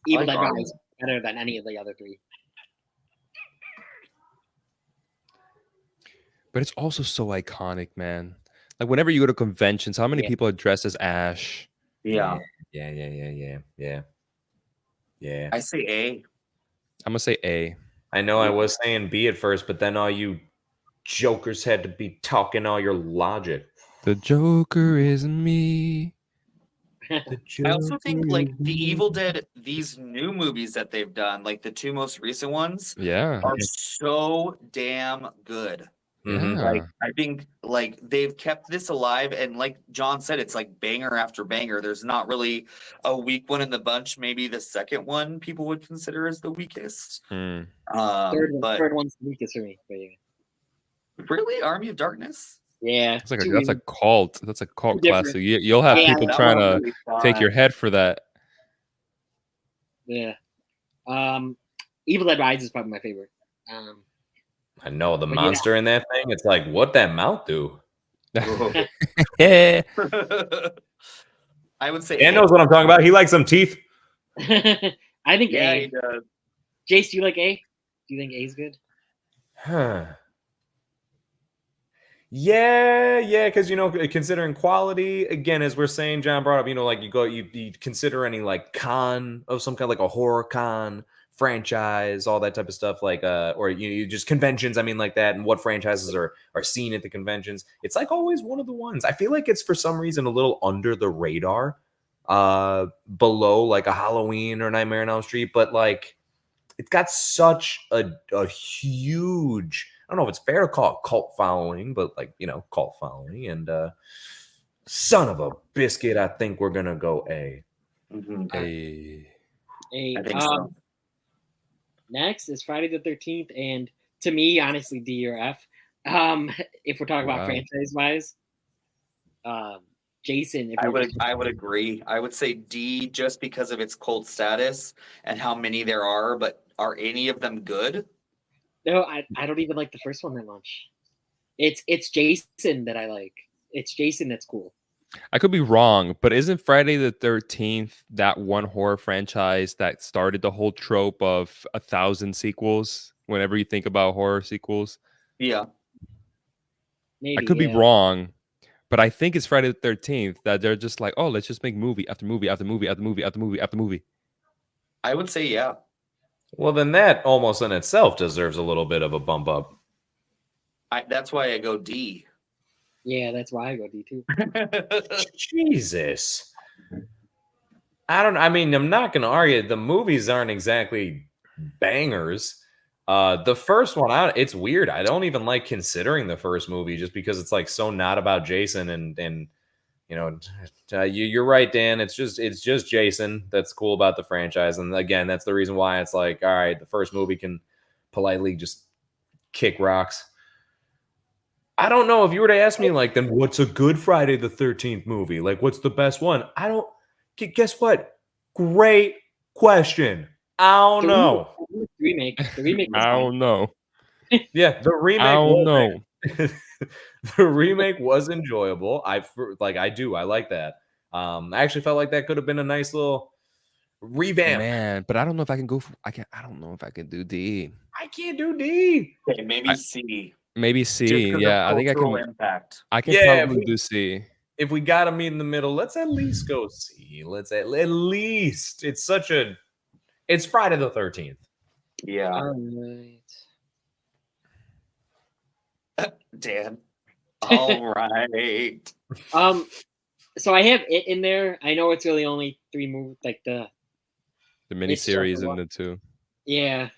Evil like Dead Army. Rise better than any of the other three. But it's also so iconic, man. Like whenever you go to conventions, how many Yeah. people are dressed as Ash? Yeah. Yeah. I say A. I'm gonna say A. I know I was saying B at first, but then all you jokers had to be talking all your logic. The Joker is me. I also think like the Evil Dead, these new movies that they've done, like the two most recent ones, Yeah. are so damn good. Mhm. Yeah. Like I think like they've kept this alive, and like John said, it's like banger after banger. There's not really a weak one in the bunch. Maybe the second one people would consider as the weakest. Hmm. But Third one's the weakest for me. But yeah. really, Army of Darkness. Yeah, That's like too that's a easy. cult. That's a cult different. classic. You'll have Yeah, people That trying one to was really take your fun. head for that. Yeah. Evil Dead Rise is probably my favorite. I know the But yeah. monster in that thing. It's like, what that mouth do? Yeah. I would say Dan A. knows what I'm talking about. He likes some teeth. I think Yeah, A. he does. Jace, do you like A? Do you think A is good? Huh. Yeah, because considering quality, again, as we're saying, John brought up, like you consider any like con of some kind, like a horror con franchise, all that type of stuff, like or you just conventions, I mean, like that, and what franchises are seen at the conventions. It's like always one of the ones. I feel like it's for some reason a little under the radar, below like a Halloween or Nightmare on Elm Street, but like it's got such a huge, I don't know if it's fair to call it cult following, but like, cult following. And son of a biscuit, I think we're gonna go A. Mhm. A. A. I think so. Next is Friday the 13th, and to me, honestly, D or F. If we're talking about Wow. franchise wise, Jason. If I we're would just- I would agree. I would say D just because of its cult status and how many there are, but are any of them good? No, I don't even like the first one that much. It's Jason that I like. It's Jason that's cool. I could be wrong, but isn't Friday the 13th that one horror franchise that started the whole trope of 1,000 sequels? Whenever you think about horror sequels, Yeah. Maybe I could be yeah. wrong, but I think it's Friday the 13th that they're just like, oh, let's just make movie after movie after movie after movie after movie after movie. I would say yeah. Well, then that almost in itself deserves a little bit of a bump up. That's why I go D. Yeah, that's why I go D too. Jesus. I mean, I'm not gonna argue. The movies aren't exactly bangers. The first one, it's weird. I don't even like considering the first movie just because it's like so not about Jason and you're right, Dan. It's just Jason that's cool about the franchise, and again, that's the reason why it's like, all right, the first movie can politely just kick rocks. I don't know if you were to ask me like, then what's a good Friday the 13th movie? Like, what's the best one? I don't. Guess what? Great question. I don't know. The remake. The remake. Was I fine. don't know. Yeah, the remake. I don't know. The remake was enjoyable. I like that. I actually felt like that could have been a nice little revamp. Man, but I don't know if I can go. I don't know if I can do D. I can't do D. Okay, maybe C. Maybe Just C. 'cause Yeah, of I think I cultural can. impact. I can Yeah, probably do C. If we got to meet in the middle, let's at least go C. Let's at least. It's Friday the 13th. Yeah, All right. Dan. All right. So I have it in there. I know it's really only 3 movies, like The It's chapter miniseries and one. the 2. yeah.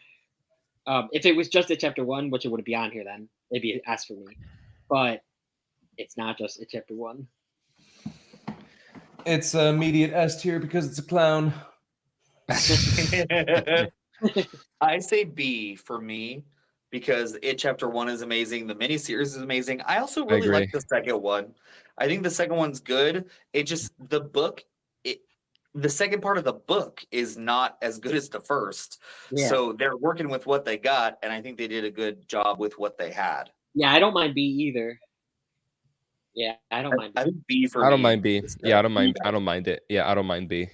If it was just a chapter 1, which it wouldn't be on here, then it'd be S for me. But it's not just a chapter 1. It's immediate S tier because it's a clown. I say B for me because It Chapter 1 is amazing. The miniseries is amazing. I also really like agree. the second one. I think the second one's good. It just, the book, the second part of the book is not as good as the first. Yeah. So they're working with what they got, and I think they did a good job with what they had. Yeah, I don't mind B either. Yeah, I don't mind B. I think B for I don't me mind B. is Yeah, I good. don't mind. I don't mind it. Yeah, I don't mind B.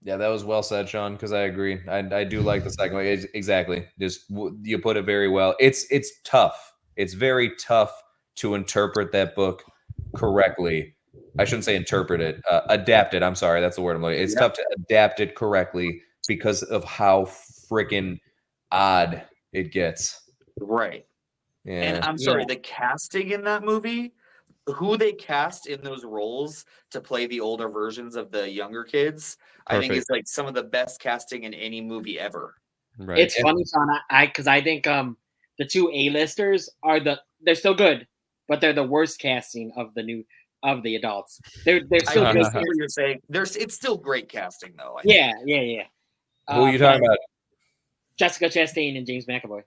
Yeah, that was well said, Sean. Because I agree. I do like the second one. Exactly. Just you put it very well. It's tough. It's very tough to interpret that book correctly. I shouldn't say interpret it. Adapt it. I'm sorry. That's the word I'm looking. It's tough to adapt it correctly because of how freaking odd it gets. Right. Yeah. And I'm sorry, the casting in that movie, who they cast in those roles to play the older versions of the younger kids, I think is like some of the best casting in any movie ever. Right. It's funny, Sean, because I think the 2 A-listers are they're still good, but they're the worst casting of the adults. They're still I good. understand what you're saying. It's still great casting though. I Yeah. Who are you talking about? Jessica Chastain and James McAvoy.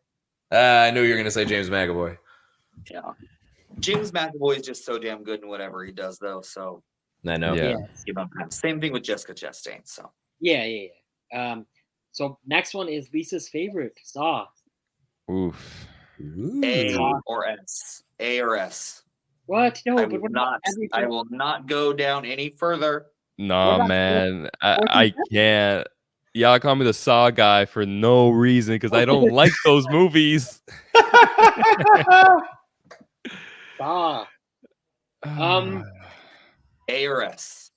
I knew you were going to say James McAvoy. Yeah. James McAvoy is just so damn good in whatever he does, though. So I know. Yeah. give him that. Same thing with Jessica Chastain. So Yeah. So next one is Lisa's favorite, Saw. Oof. A Saw. or S. A or S. What? No, I but will what not. about every I film? will not go down any further. Nah, about man. I 14? can't. Y'all call me the Saw guy for no reason because I don't like those movies. Saw. A or S.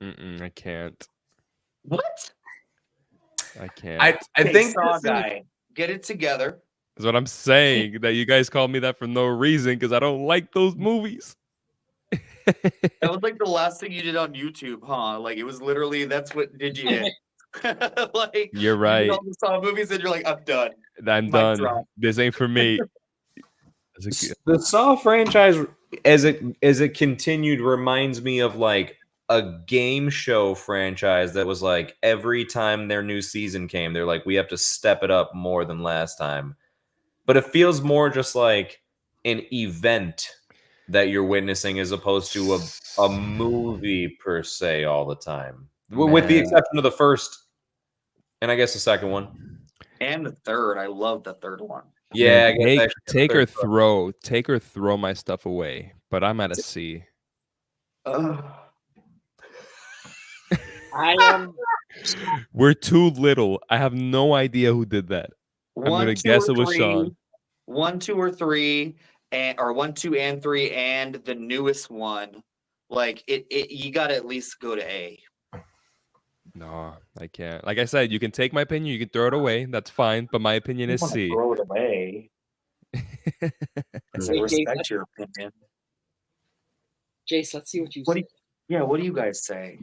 I can't. What? I can't. I Hey, think Saw this is- guy, get it together. That's what I'm saying. That you guys call me that for no reason because I don't like those movies. That was like the last thing you did on YouTube, huh? Like it was literally that's what did you hit. Like You're you right. did all the Saw movies and you're like, I'm done. I'm Mic done. drop. This ain't for me. The Saw franchise, as it continued, reminds me of like a game show franchise that was like every time their new season came, they're like, we have to step it up more than last time. But it feels more just like an event that you're witnessing as opposed to a movie per se all the time. With the Man. exception of the first and I guess the second one. And the third. I love the third one. Yeah, I Man, guess take or throw my stuff away. But I'm at a C. We're too little. I have no idea who did that. I'm gonna guess it was Shawn. 1, 2, or 3, or 1, 2, and 3, and the newest one. Like it you gotta at least go to A. No, I can't. Like I said, you can take my opinion, you can throw it away. That's fine. But my opinion is C. Throw it away. I Wait, respect your opinion. Jace, let's see what you What say. What do you guys say?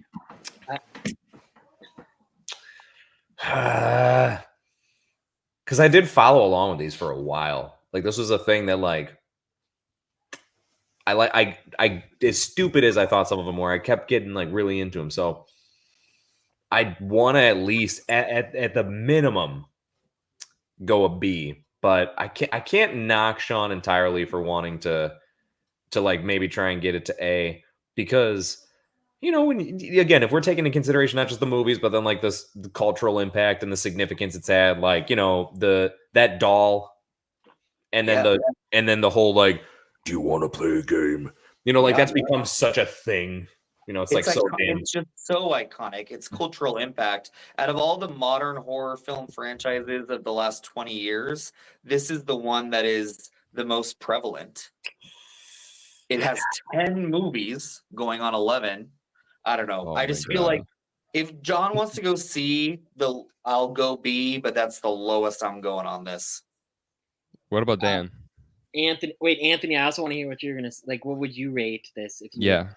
Because I did follow along with these for a while. Like this was a thing that like I as stupid as I thought some of them were, I kept getting like really into them. So I want to at least at the minimum go a B. But I can't knock Shawn entirely for wanting to like maybe try and get it to A, because you know, again, if we're taking into consideration not just the movies, but then like the cultural impact and the significance it's had, like, you know, that doll, and then the whole like, do you want to play a game? You know, like that's become such a thing. You know, it's like so damn. It's just so iconic. It's cultural impact. Out of all the modern horror film franchises of the last 20 years, this is the one that is the most prevalent. It has 10 movies going on 11. I don't know. Oh I just feel like if John wants to go see the I'll go B, but that's the lowest I'm going on this. What about Dan? Anthony, I also want to hear what you're gonna like. What would you rate this if you? Yeah.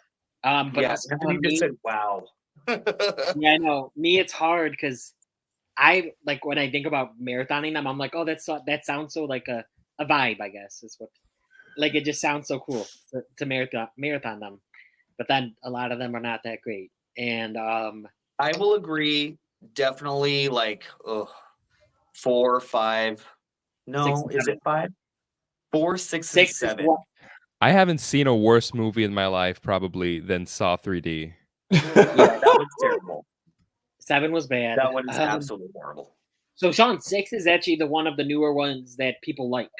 But Yeah, also, Anthony just said, "Wow." yeah, I know. Me, it's hard because I like when I think about marathoning them. I'm like, oh, that sounds so like a vibe. I guess is what. Like it just sounds so cool to marathon them, but then a lot of them are not that great. And I will agree. Definitely, like 4, 5. No, and is it 5? 4, 6, and 6 is 7. what I haven't seen a worse movie in my life probably than Saw 3D. Yeah, that was terrible. 7 was bad. That one is absolutely horrible. So Shawn, 6 is actually the one of the newer ones that people like.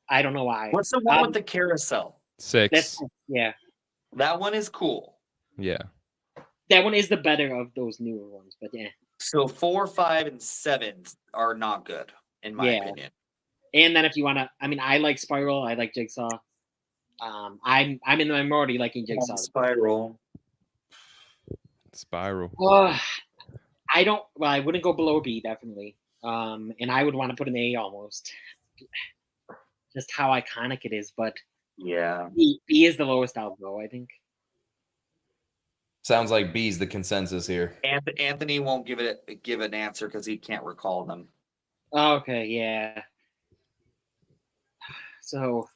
I don't know why. What's the one with the carousel? 6. Yeah, That one is cool. Yeah. that one is the better of those newer ones. But yeah, So 4, 5, and 7 are not good, in my opinion. and then if you want to, I mean, I like Spiral. I like Jigsaw. I'm in the minority liking Jigsaw. Spiral. I don't. Well, I wouldn't go below B definitely. And I would want to put an A almost. Just how iconic it is, but Yeah. B is the lowest I'll go. I think. Sounds like B's the consensus here. Anthony won't give an answer because he can't recall them. Okay, yeah. So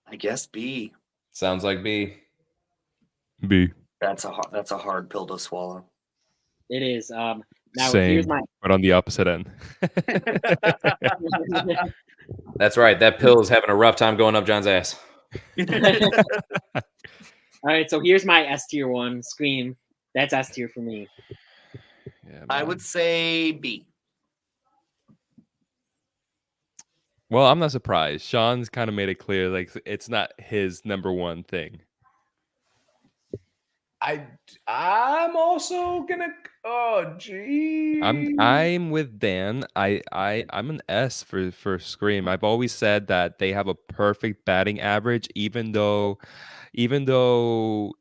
I guess B. Sounds like B. B. That's a hard pill to swallow. it is. Now Same, here's my. but on the opposite end. That's right. That pill is having a rough time going up John's ass. All right, so here's my S tier one, Scream. That's S tier for me. Yeah, I man. would say B. Well, I'm not surprised. Sean's kind of made it clear, like it's not his number one thing. I'm also gonna. Oh, gee. I'm with Dan. I'm an S for Scream. I've always said that they have a perfect batting average, even though The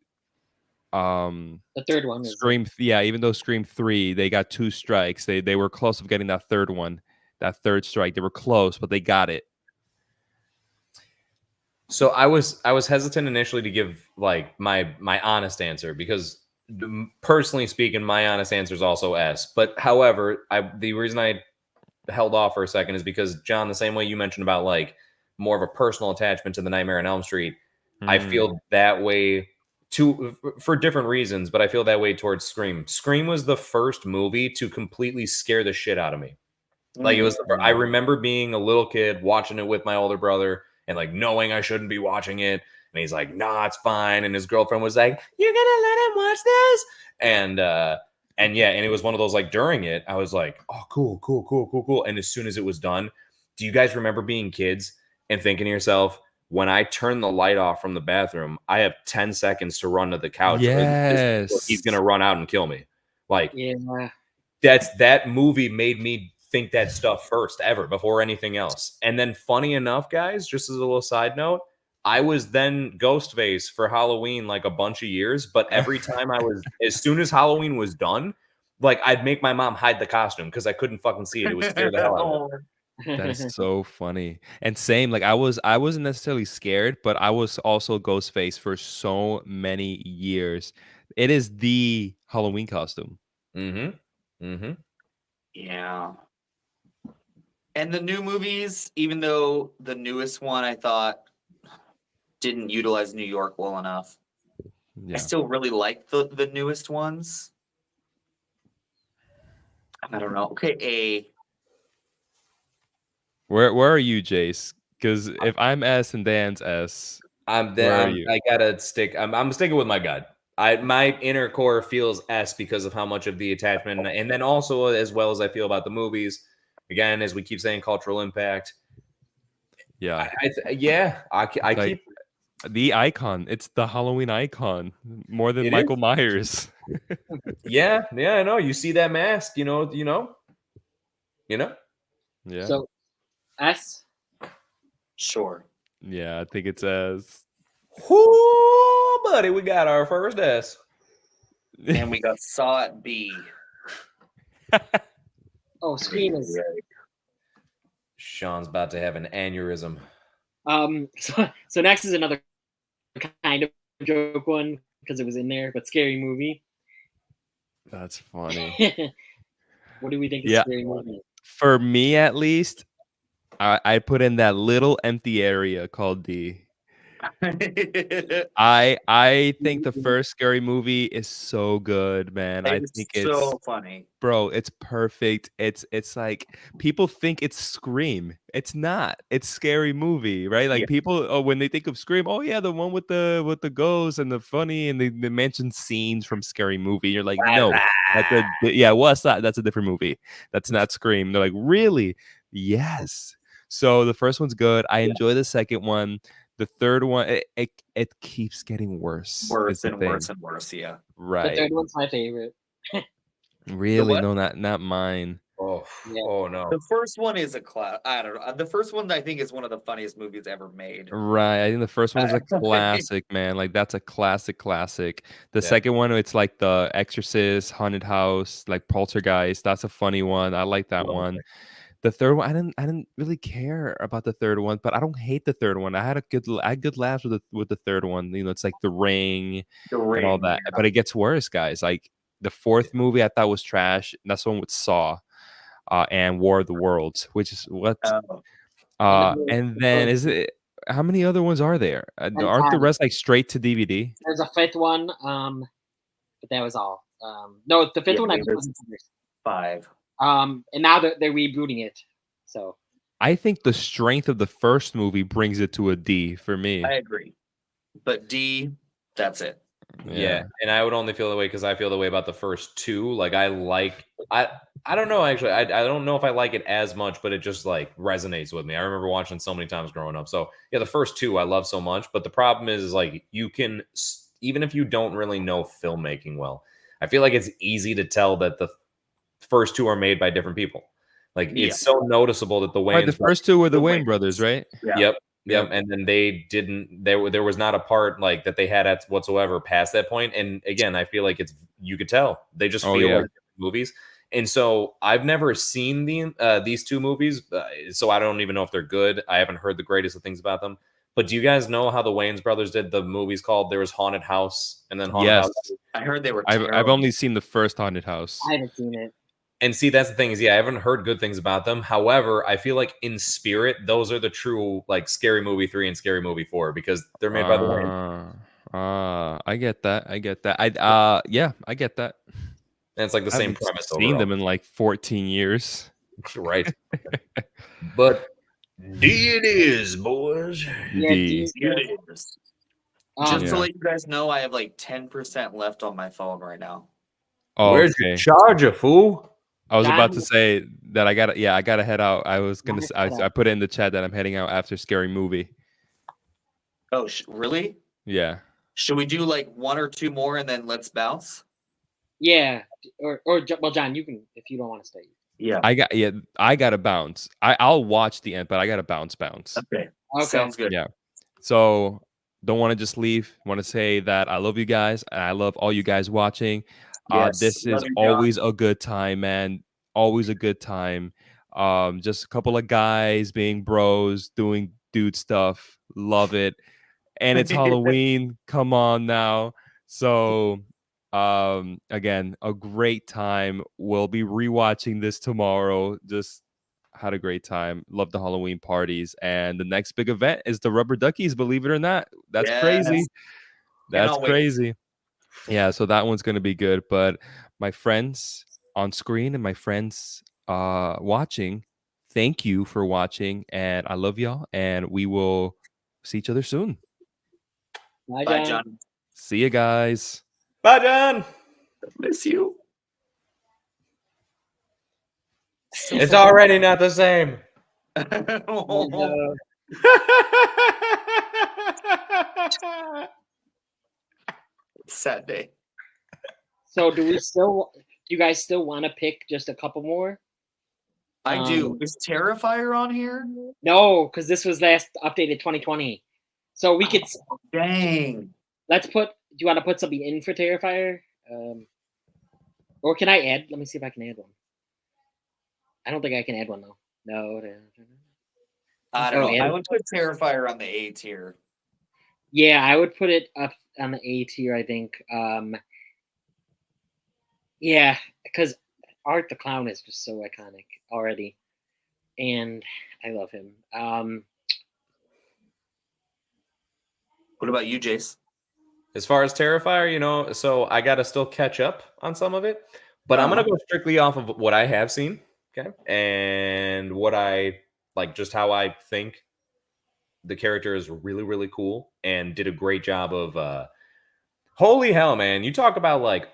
third one is Scream, even though Scream 3, they got 2 strikes. They were close of getting that third one, that third strike. They were close, but they got it. So I was hesitant initially to give like my honest answer because personally speaking, my honest answer is also S. But however, the reason I held off for a second is because John, the same way you mentioned about like more of a personal attachment to the Nightmare on Elm Street, I feel that way too for different reasons, but I feel that way towards Scream. Scream was the first movie to completely scare the shit out of me. Like it was, I remember being a little kid watching it with my older brother and like knowing I shouldn't be watching it. And he's like, nah, it's fine. And his girlfriend was like, you're gonna let him watch this? And yeah, and it was one of those like during it, I was like, oh, cool. And as soon as it was done, do you guys remember being kids and thinking to yourself, when I turn the light off from the bathroom, I have 10 seconds to run to the couch. Yes. He's gonna run out and kill me. Like, yeah. that movie made me think that stuff first ever before anything else. And then funny enough, guys, just as a little side note, I was then Ghostface for Halloween like a bunch of years, but every time as soon as Halloween was done, like I'd make my mom hide the costume because I couldn't fucking see it. It would scare the hell out of me. That is so funny. And same, like I wasn't necessarily scared, but I was also Ghostface for so many years. It is the Halloween costume. Yeah. And the new movies, even though the newest one I thought didn't utilize New York well enough, Yeah. I still really like the newest ones. I don't know. Okay, A. Where are you, Jace? Because if I'm S and Dan's S, where are you? I gotta stick. I'm sticking with my gut. My inner core feels S because of how much of the attachment, and then also as well as I feel about the movies. Again, as we keep saying, cultural impact. Yeah. I Like, keep the icon. It's the Halloween icon more than It Michael is. Myers. Yeah, I know. You see that mask, you know. Yeah. So S. Sure. Yeah, I think it's S. Whoo, buddy, we got our first S. And we got Saw at B. Oh, Scream is. Sean's about to have an aneurysm. So next is another kind of joke one because it was in there, but Scary Movie. That's funny. What do we think of Yeah. Scary Movie? For me, at least, I put in that little empty area called D. I think the first Scary Movie is so good, man. I It's think so funny. bro, it's perfect. It's like people think it's Scream. It's not. It's Scary Movie, right? Like Yeah. people, when they think of Scream, oh yeah, the one with the ghosts and the funny and they mention scenes from Scary Movie. You're like, no, yeah, what's that? That's a different movie. That's not Scream. They're like, really? Yes. So the first one's good. I enjoy the second one. The third one, it keeps getting worse. Worse and worse and worse. Yeah. The Right. third one's my favorite. Really? what? No, not mine. Oh, Yeah. oh no. The first one is a class. I don't know. The first one I think is one of the funniest movies ever made. Right. I think the first one is a classic, man. Like that's a classic. The Yeah. second one, it's like The Exorcist, Haunted House, like Poltergeist. That's a funny one. I like that Love one. it. The third one, I didn't really care about the third one, but I don't hate the third one. I had good laughs with the third one. You know, it's like The Ring The and all Ring. that. Yeah. But it gets worse, guys. Like the fourth movie I thought was trash. That's the one with Saw and War of the Worlds, which is what and then is it how many other ones are there? Aren't the rest like straight to DVD? There's a fifth one, but that was all. No, the fifth Yeah, one I there's- wasn't finished. 5. And now they're rebooting it. So I think the strength of the first movie brings it to a D for me. I agree. But D, that's it. Yeah, and I would only feel the way because I feel the way about the first two. Like I don't know actually. I don't know if I like it as much, but it just like resonates with me. I remember watching so many times growing up. So yeah, the first two I love so much. But the problem is like you can, even if you don't really know filmmaking well, I feel like it's easy to tell that the first two are made by different people. Like Yeah. it's so noticeable that the Wayans Right, the first two were the The Wayne Wayans. brothers, right? Yeah. Yep. Yep. And then they didn't. There was not a part like that they had at whatsoever past that point. And again, I feel like you could tell they just Oh, feel yeah. like different movies. And so I've never seen these two movies, so I don't even know if they're good. I haven't heard the greatest of things about them. But do you guys know how the Wayans brothers did the movies called? There was Haunted House and then Haunted Yes. House. I heard they were I've terrible. only seen the first Haunted House. I haven't seen it. And see, that's the thing is, yeah, I haven't heard good things about them. However, I feel like in spirit, those are the true like Scary Movie 3 and Scary Movie 4 because they're made by the Wayans. I get that. I get that. Yeah, I get that. And it's like the I same haven't premise. seen overall. them in like 14 years. Right. But D it is, boys. Yeah, D. It is. Yeah. Just to let you guys know, I have like 10% left on my phone right now. Oh, Where's okay. your charger, fool? I was about to John- say that I gotta head out. I was gonna John, I put it in the chat that I'm heading out after Scary Movie. Oh, really? Yeah. Should we do like one or two more and then let's bounce? Yeah, or well, John, you can if you don't want to stay. Yeah. I gotta bounce. I'll watch the end, but I gotta bounce. Okay. Okay. Sounds good. Yeah. So don't want to just leave. Want to say that I love you guys and I love all you guys watching. Yes, This love is you, John. always a good time, man. Always a good time. Just a couple of guys being bros, doing dude stuff. Love it. And it's Halloween. Come on now. So again, a great time. We'll be rewatching this tomorrow. Just had a great time. Love the Halloween parties. And the next big event is the Rubber Duckies, believe it or not. That's crazy. Yes. That's Cannot wait. crazy. Yeah, so that one's gonna be good. But my friends on screen and my friends watching, thank you for watching. And I love y'all. And we will see each other soon. Bye, Bye, John. John. See you guys. Bye, John. Miss you. It's already not the same. Uh, Sad day. So do you guys still want to pick just a couple more? I do. Is Terrifier on here? No, because this was last updated 2020. So we could Dang. let's put. Do you want to put something in for Terrifier? Or can I add? Let me see if I can add one. I don't think I can add one though. No. I don't Oh, know. and- I would put Terrifier on the A tier. Yeah, I would put it up on the A tier. I think. Yeah, because Art the Clown is just so iconic already, and I love him. What about you, Jace? As far as Terrifier, so I got to still catch up on some of it, but I'm going Uh-huh. to go strictly off of what I have seen, okay? And what I like, just how I think the character is really, really cool and did a great job of, holy hell, man. You talk about like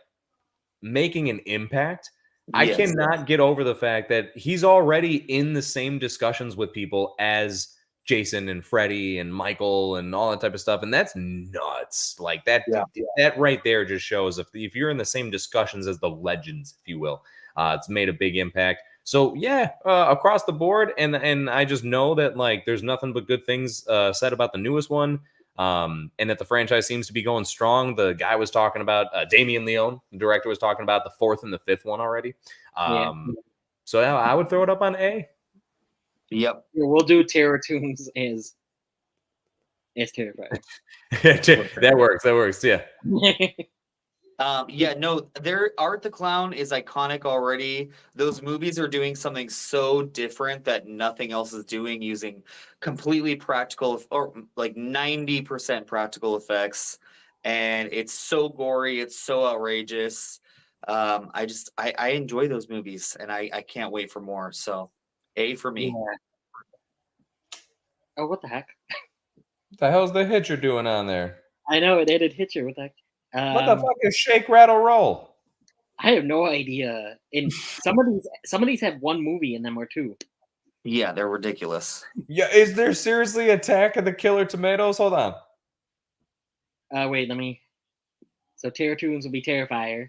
making an impact. I Yes. cannot get over the fact that he's already in the same discussions with people as Jason and Freddy and Michael and all that type of stuff, and that's nuts. Like that, that right there just shows if you're in the same discussions as the legends, if you will, it's made a big impact. So yeah, across the board, and I just know that like there's nothing but good things said about the newest one. And that the franchise seems to be going strong. The guy was talking about Damien Leone, the director, was talking about the 4th and the 5th one already. So yeah, I would throw it up on A. Yep. We'll do Terror Tunes as Terrifier. That works. Yeah. Yeah, no, their Art the Clown is iconic already. Those movies are doing something so different that nothing else is doing, using completely practical or like 90% practical effects. And it's so gory, it's so outrageous. I enjoy those movies and I can't wait for more. So A for me. Yeah. Oh, what the heck? What the hell's the Hitcher doing on there? I know it added Hitcher. What the heck? What the fuck is Shake, Rattle, Roll? I have no idea. And some of these have one movie in them or two. Yeah, they're ridiculous. Yeah, is there seriously Attack of the Killer Tomatoes? Hold on. Wait, let me. So Terror Tunes will be Terrifier.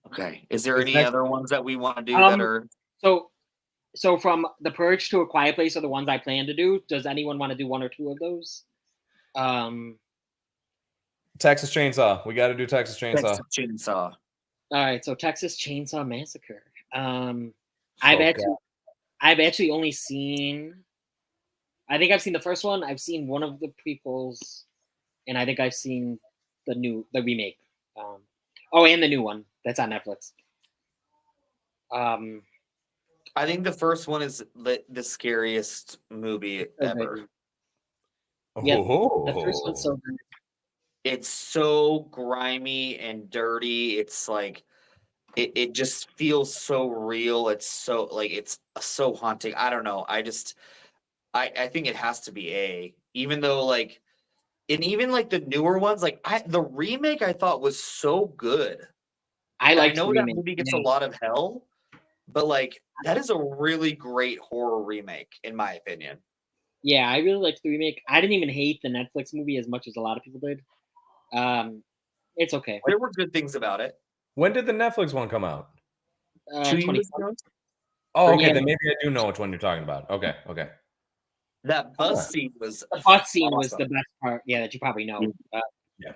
Okay. Is there any next- other ones that we want to do that are So from The Purge to A Quiet Place are the ones I plan to do. Does anyone want to do one or two of those? Texas Chainsaw. We got to do Texas Chainsaw. Texas Chainsaw? All right, so Texas Chainsaw Massacre. So I've actually only seen. I think I've seen the first one. I've seen one of the prequels, and I think I've seen the remake. And the new one that's on Netflix. I think the first one is the scariest movie ever. Yeah, the first one's so good. It's so grimy and dirty. It's like it just feels so real. It's so like it's so haunting. I don't know. I think it has to be A. Even though like and even like the newer ones, like the remake I thought was so good. I know that movie gets a lot of hell, but like that is a really great horror remake, in my opinion. Yeah, I really liked the remake. I didn't even hate the Netflix movie as much as a lot of people did. It's okay. There were good things about it. When did the Netflix one come out? 2 years ago? Oh, okay. Yeah. Then maybe I do know which one you're talking about. Okay. That bus scene was The bus scene was the best part. Yeah, that you probably know. Yeah.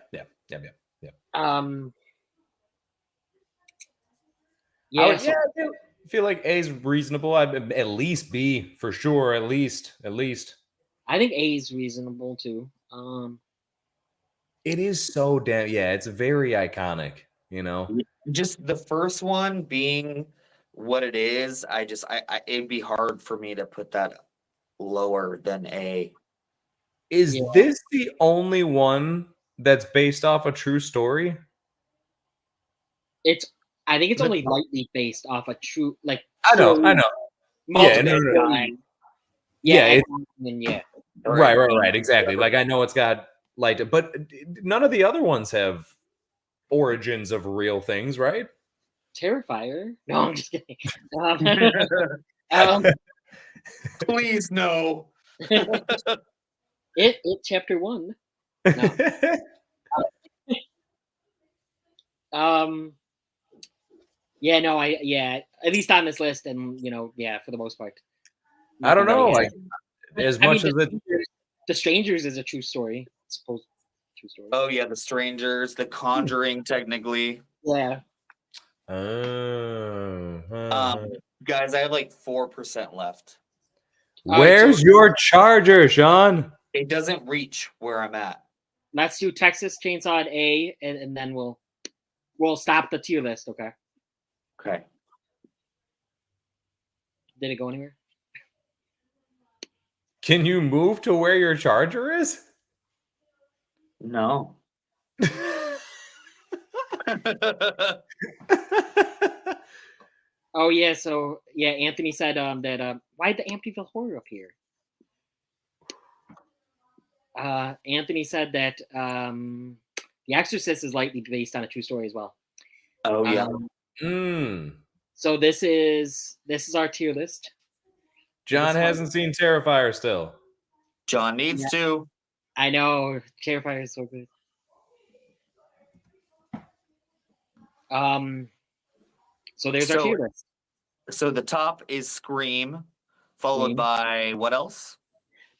Yeah, I feel like A is reasonable. I'd at least B for sure. At least. I think A is reasonable too. It is so damn. Yeah, it's very iconic. Just the first one being what it is. It'd be hard for me to put that lower than A. Is this the only one that's based off a true story? I think it's only lightly based off a true like. I know. Yeah. Right. Exactly. Like I know it's got like, but none of the other ones have origins of real things, right? Terrifier. No, I'm just kidding. Please no. It chapter 1. No. At least on this list, and for the most part. I don't know. Like as much as The Strangers is a true story. It's supposed true story. Oh yeah, The Strangers, The Conjuring, technically. Yeah. Guys, I have like 4% left. All right, Where's so- your charger, Sean? It doesn't reach where I'm at. Let's do Texas Chainsaw at A, and then we'll stop the tier list. Okay. Okay. Did it go anywhere? Can you move to where your charger is? No. Oh yeah, so yeah, Anthony said that why the Amityville Horror up here? Anthony said that The Exorcist is likely based on a true story as well. Oh yeah. So this is our tier list. John hasn't seen Terrifier still. John needs to. I know, Terrifier is so good. So there's our tier list. So the top is Scream, followed Scream. by what else?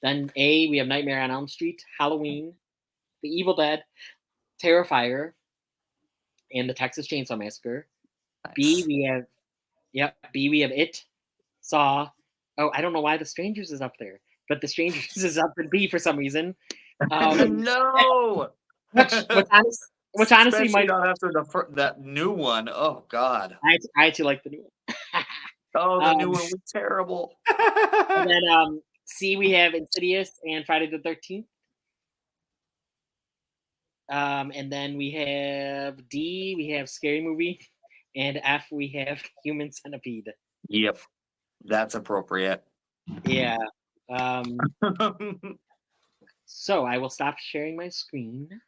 Then A, we have Nightmare on Elm Street, Halloween, The Evil Dead, Terrifier, and the Texas Chainsaw Massacre. Nice. B, we have It, Saw. Oh, I don't know why The Strangers is up there, but The Strangers is up in B for some reason. No. Which honestly Especially might not after that new one. Oh God. I actually like the new one. Oh, the new one was terrible. And then C, we have Insidious and Friday the 13th. And then we have D, we have Scary Movie, and F, we have Human Centipede. Yep, that's appropriate. Yeah. So I will stop sharing my screen,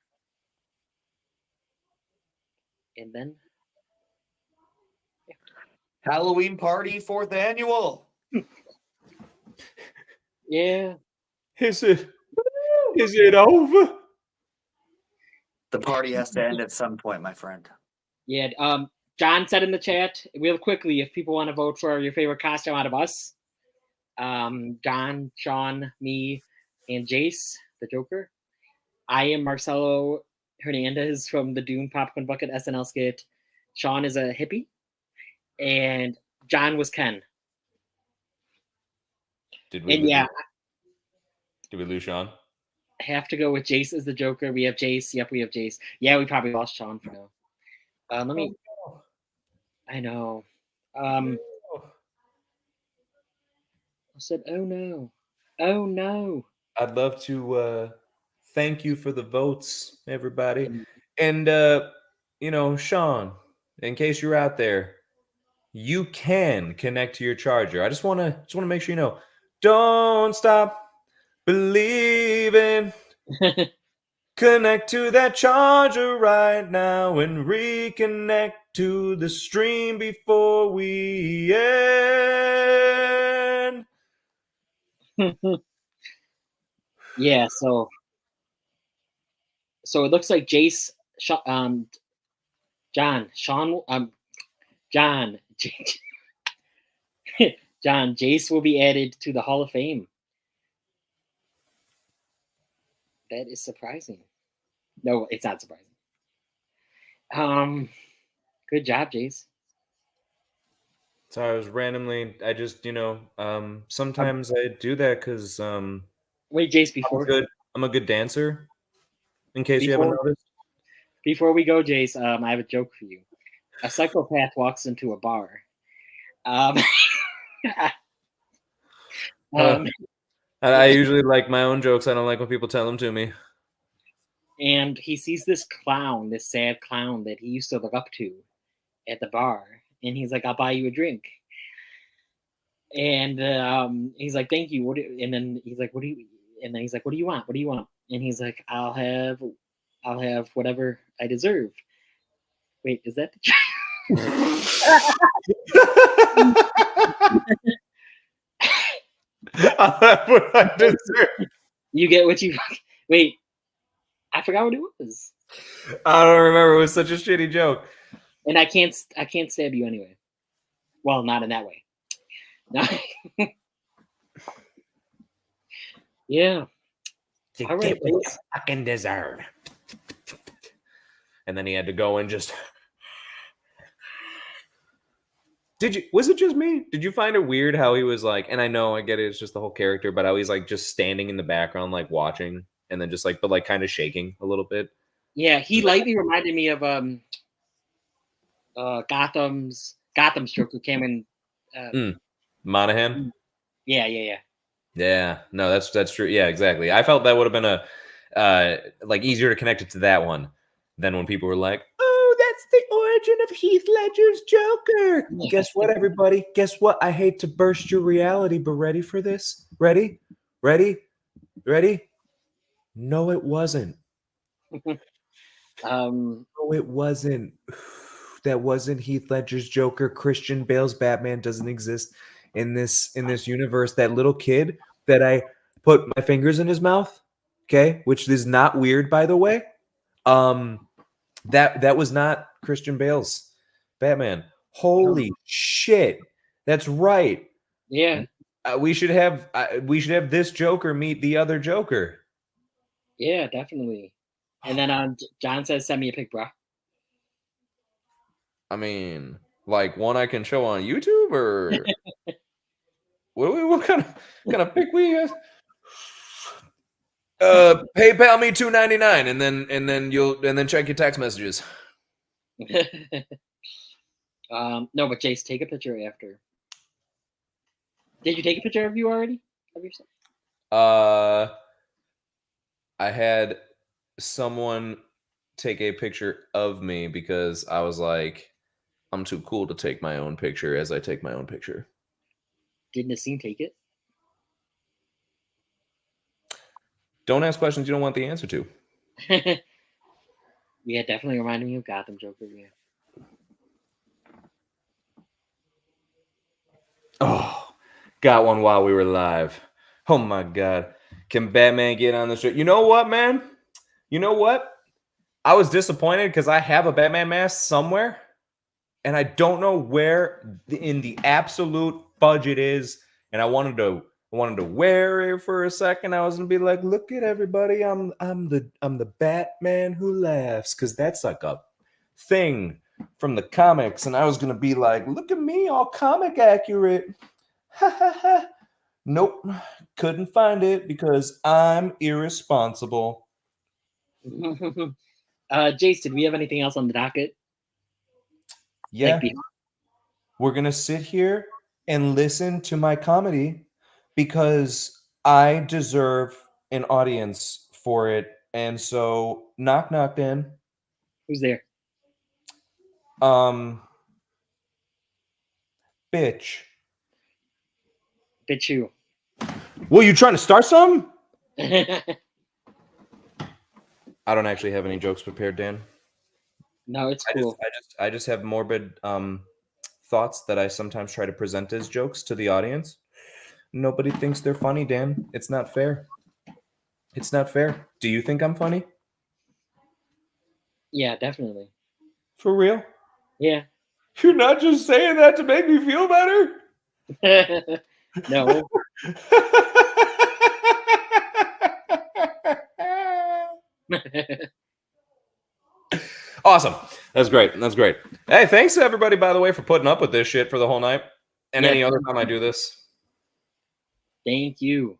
and then Halloween party, 4th annual. yeah. Is it over? The party has to end at some point, my friend. Yeah. John said in the chat real quickly if people want to vote for your favorite costume out of us. John, Shawn, me, and Jace, the Joker. I am Marcelo Hernandez from the Doom Popcorn Bucket SNL skit. Shawn is a hippie, and John was Ken. Did we lose Sean? Have to go with Jace as the Joker. We have Jace. Yep, we have Jace. Yeah, we probably lost Shawn for now. Let me. I know. I said, "Oh no, oh no." I'd love to thank you for the votes, everybody. And Shawn, in case you're out there, you can connect to your charger. I just want to make sure you know. Don't stop believing. Connect to that charger right now and reconnect to the stream before we end. Yeah, so it looks like Jace, John, Jace will be added to the Hall of Fame. That is surprising. No, it's not surprising. Good job, Jace. So I just sometimes I do that because wait, Jace, I'm a good dancer. In case you haven't noticed. Before we go, Jace, I have a joke for you. A psychopath walks into a bar. I usually like my own jokes. I don't like when people tell them to me. And he sees this clown, this sad clown that he used to look up to at the bar. And he's like, "I'll buy you a drink." And he's like, "Thank you." And then he's like, "What do you?" And then he's like, "What do you want? What do you want?" And he's like, I'll have whatever I deserve." Wait, is that the I'll have what I deserve. You get what you wait. I forgot what it was. I don't remember. It was such a shitty joke. And I can't stab you anyway. Well, not in that way. No. Yeah. You all right, get what you fucking deserve. And then he had to go and just Was it just me? Did you find it weird how he was like, and I know I get it, it's just the whole character, but how he's like just standing in the background, like watching, and then just like, but like kind of shaking a little bit. Yeah, he lightly reminded me of Gotham's Joker, Cameron. Monahan. Yeah. Yeah, no, that's true. Yeah, exactly. I felt that would have been a like easier to connect it to that one than when people were like, "Oh, that's the origin of Heath Ledger's Joker." Guess what, everybody? Guess what? I hate to burst your reality, but ready for this? Ready? No, it wasn't. No, it wasn't. That wasn't Heath Ledger's Joker. Christian Bale's Batman doesn't exist in this universe. That little kid that I put my fingers in his mouth, okay, which is not weird, by the way. That was not Christian Bale's Batman. Holy shit, that's right. Yeah. We should have this Joker meet the other Joker. Yeah, definitely. And then John says, "Send me a pic, bro." I mean, like one I can show on YouTube, or what kind of pic we have? PayPal me $2.99, and then check your text messages. No, but Jace, take a picture after. Did you take a picture of you already? Of yourself? I had someone take a picture of me because I was like, I'm too cool to take my own picture as I take my own picture. Did Nassim take it? Don't ask questions you don't want the answer to. Yeah, definitely reminded me of Gotham Joker. Yeah. Oh, got one while we were live. Oh my God. Can Batman get on the show? You know what, man? You know what? I was disappointed because I have a Batman mask somewhere, and I don't know where in the absolute fudge it is. And I wanted to wear it for a second. I was gonna be like, look at everybody. I'm the Batman who laughs, because that's like a thing from the comics. And I was gonna be like, look at me, all comic accurate. Ha ha ha. Nope, couldn't find it because I'm irresponsible. Jace, did we have anything else on the docket? Yeah. We're going to sit here and listen to my comedy because I deserve an audience for it. And so, knock, knock, Dan. Who's there? Bitch. Bitch who? Well, you trying to start something? I don't actually have any jokes prepared, Dan. No, it's cool. I just have morbid thoughts that I sometimes try to present as jokes to the audience. Nobody thinks they're funny, Dan. It's not fair. It's not fair. Do you think I'm funny? Yeah, definitely. For real? Yeah. You're not just saying that to make me feel better? No. Awesome. That's great. That's great. Hey, thanks to everybody, by the way, for putting up with this shit for the whole night. And any other time I do this. Thank you.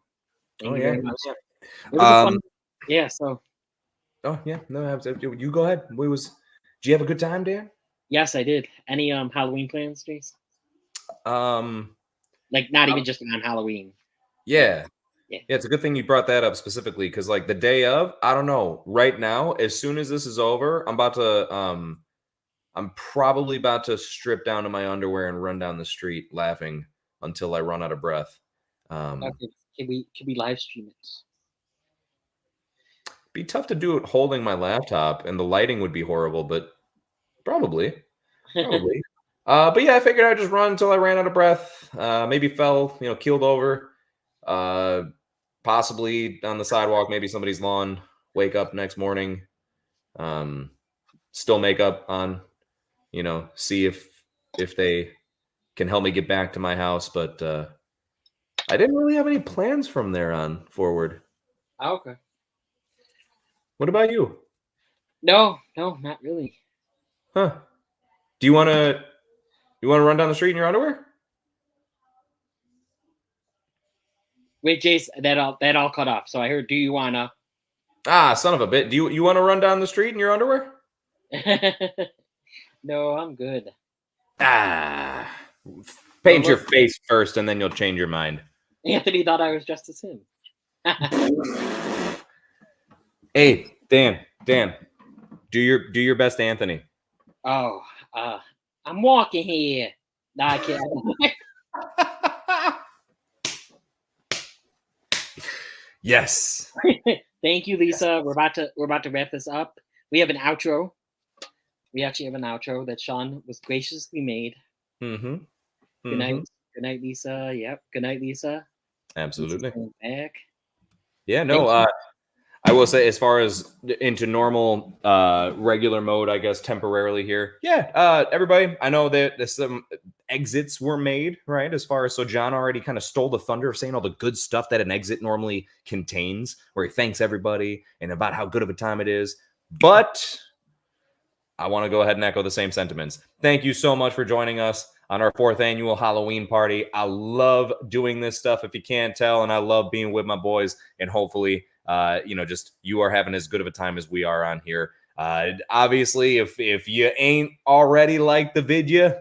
Thank you very much. Yeah. It was a fun. Yeah, so. Oh, yeah. No, you go ahead. Did you have a good time, Dan? Yes, I did. Any Halloween plans, Jace? Like not even just on Halloween. Yeah. Yeah, it's a good thing you brought that up specifically, because like the day of, I don't know, right now, as soon as this is over, I'm probably about to strip down to my underwear and run down the street laughing until I run out of breath. Okay. Can we live stream it? Be tough to do it holding my laptop, and the lighting would be horrible, but probably. But yeah, I figured I'd just run until I ran out of breath. Maybe fell, keeled over. Possibly on the sidewalk, maybe somebody's lawn. Wake up next morning, still makeup on. See if they can help me get back to my house. But I didn't really have any plans from there on forward. Oh, okay. What about you? No, not really. Huh? Do you want to You want to run down the street in your underwear? Wait, Jace, that all cut off. So I heard, do you wanna? Ah, son of a bit. Do you want to run down the street in your underwear? No, I'm good. Ah. Paint your look. face first, and then you'll change your mind. Anthony thought I was just as him. Hey, Dan, do your best, Anthony. Oh, I'm walking here. No, I can't. Yes. Thank you, Lisa. We're about to wrap this up. We have an outro. We actually have an outro that Shawn was graciously made. Mm-hmm. Good night. Good night, Lisa. Yep. Good night, Lisa. Absolutely. Lisa's back. Yeah, no, I will say, as far as into normal regular mode, I guess temporarily here. Yeah, everybody, I know that some exits were made, right? As far as, so Jon already kind of stole the thunder of saying all the good stuff that an exit normally contains, where he thanks everybody and about how good of a time it is. But I want to go ahead and echo the same sentiments. Thank you so much for joining us on our 4th annual Halloween party. I love doing this stuff, if you can't tell, and I love being with my boys, and hopefully just you are having as good of a time as we are on here. Obviously, if you ain't already like the video,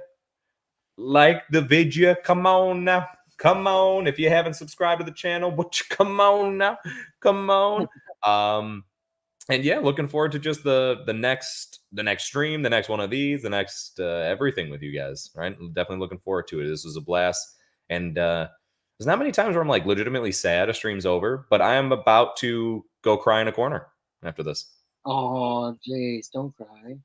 come on now. Come on. If you haven't subscribed to the channel, come on now. Come on. And yeah, looking forward to just the next stream, the next one of these, the next everything with you guys, right? Definitely looking forward to it. This was a blast. And there's not many times where I'm like legitimately sad a stream's over, but I am about to go cry in a corner after this. Oh, Jace, don't cry.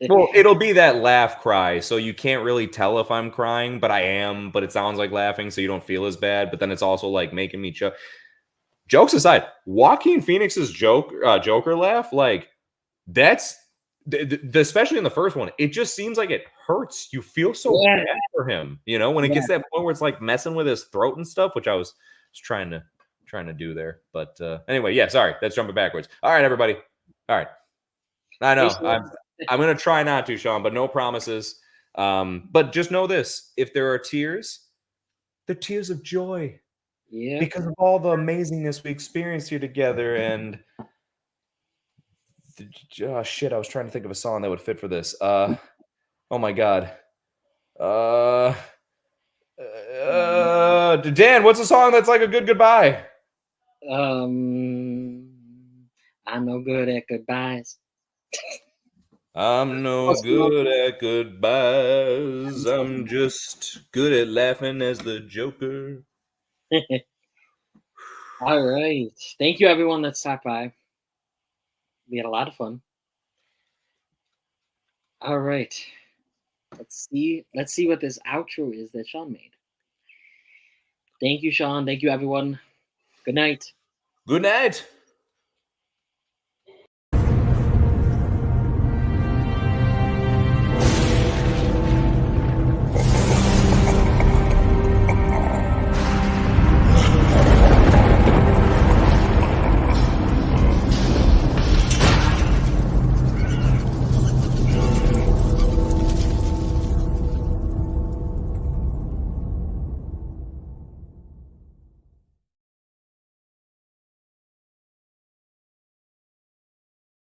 Well, it'll be that laugh cry, so you can't really tell if I'm crying, but I am, but it sounds like laughing, so you don't feel as bad, but then it's also like making me choke. Jokes aside, Joaquin Phoenix's Joker laugh, like, that's especially in the first one, it just seems like it hurts. You feel so bad for him, when it gets to that point where it's like messing with his throat and stuff, which I was trying to do there. But anyway, yeah, sorry, that's jumping backwards. All right, everybody. All right, I know I'm gonna try not to, Shawn, but no promises. But just know this: if there are tears, they're tears of joy. Yeah. Because of all the amazingness we experienced here together, and shit, I was trying to think of a song that would fit for this. Oh my god. Dan, what's a song that's like a good goodbye? I'm no good at goodbyes. I'm no good at goodbyes. I'm just good at laughing as the Joker. All right. Thank you, everyone that stopped by. We had a lot of fun. All right. Let's see what this outro is that Shawn made. Thank you, Shawn. Thank you, everyone. Good night. Good night.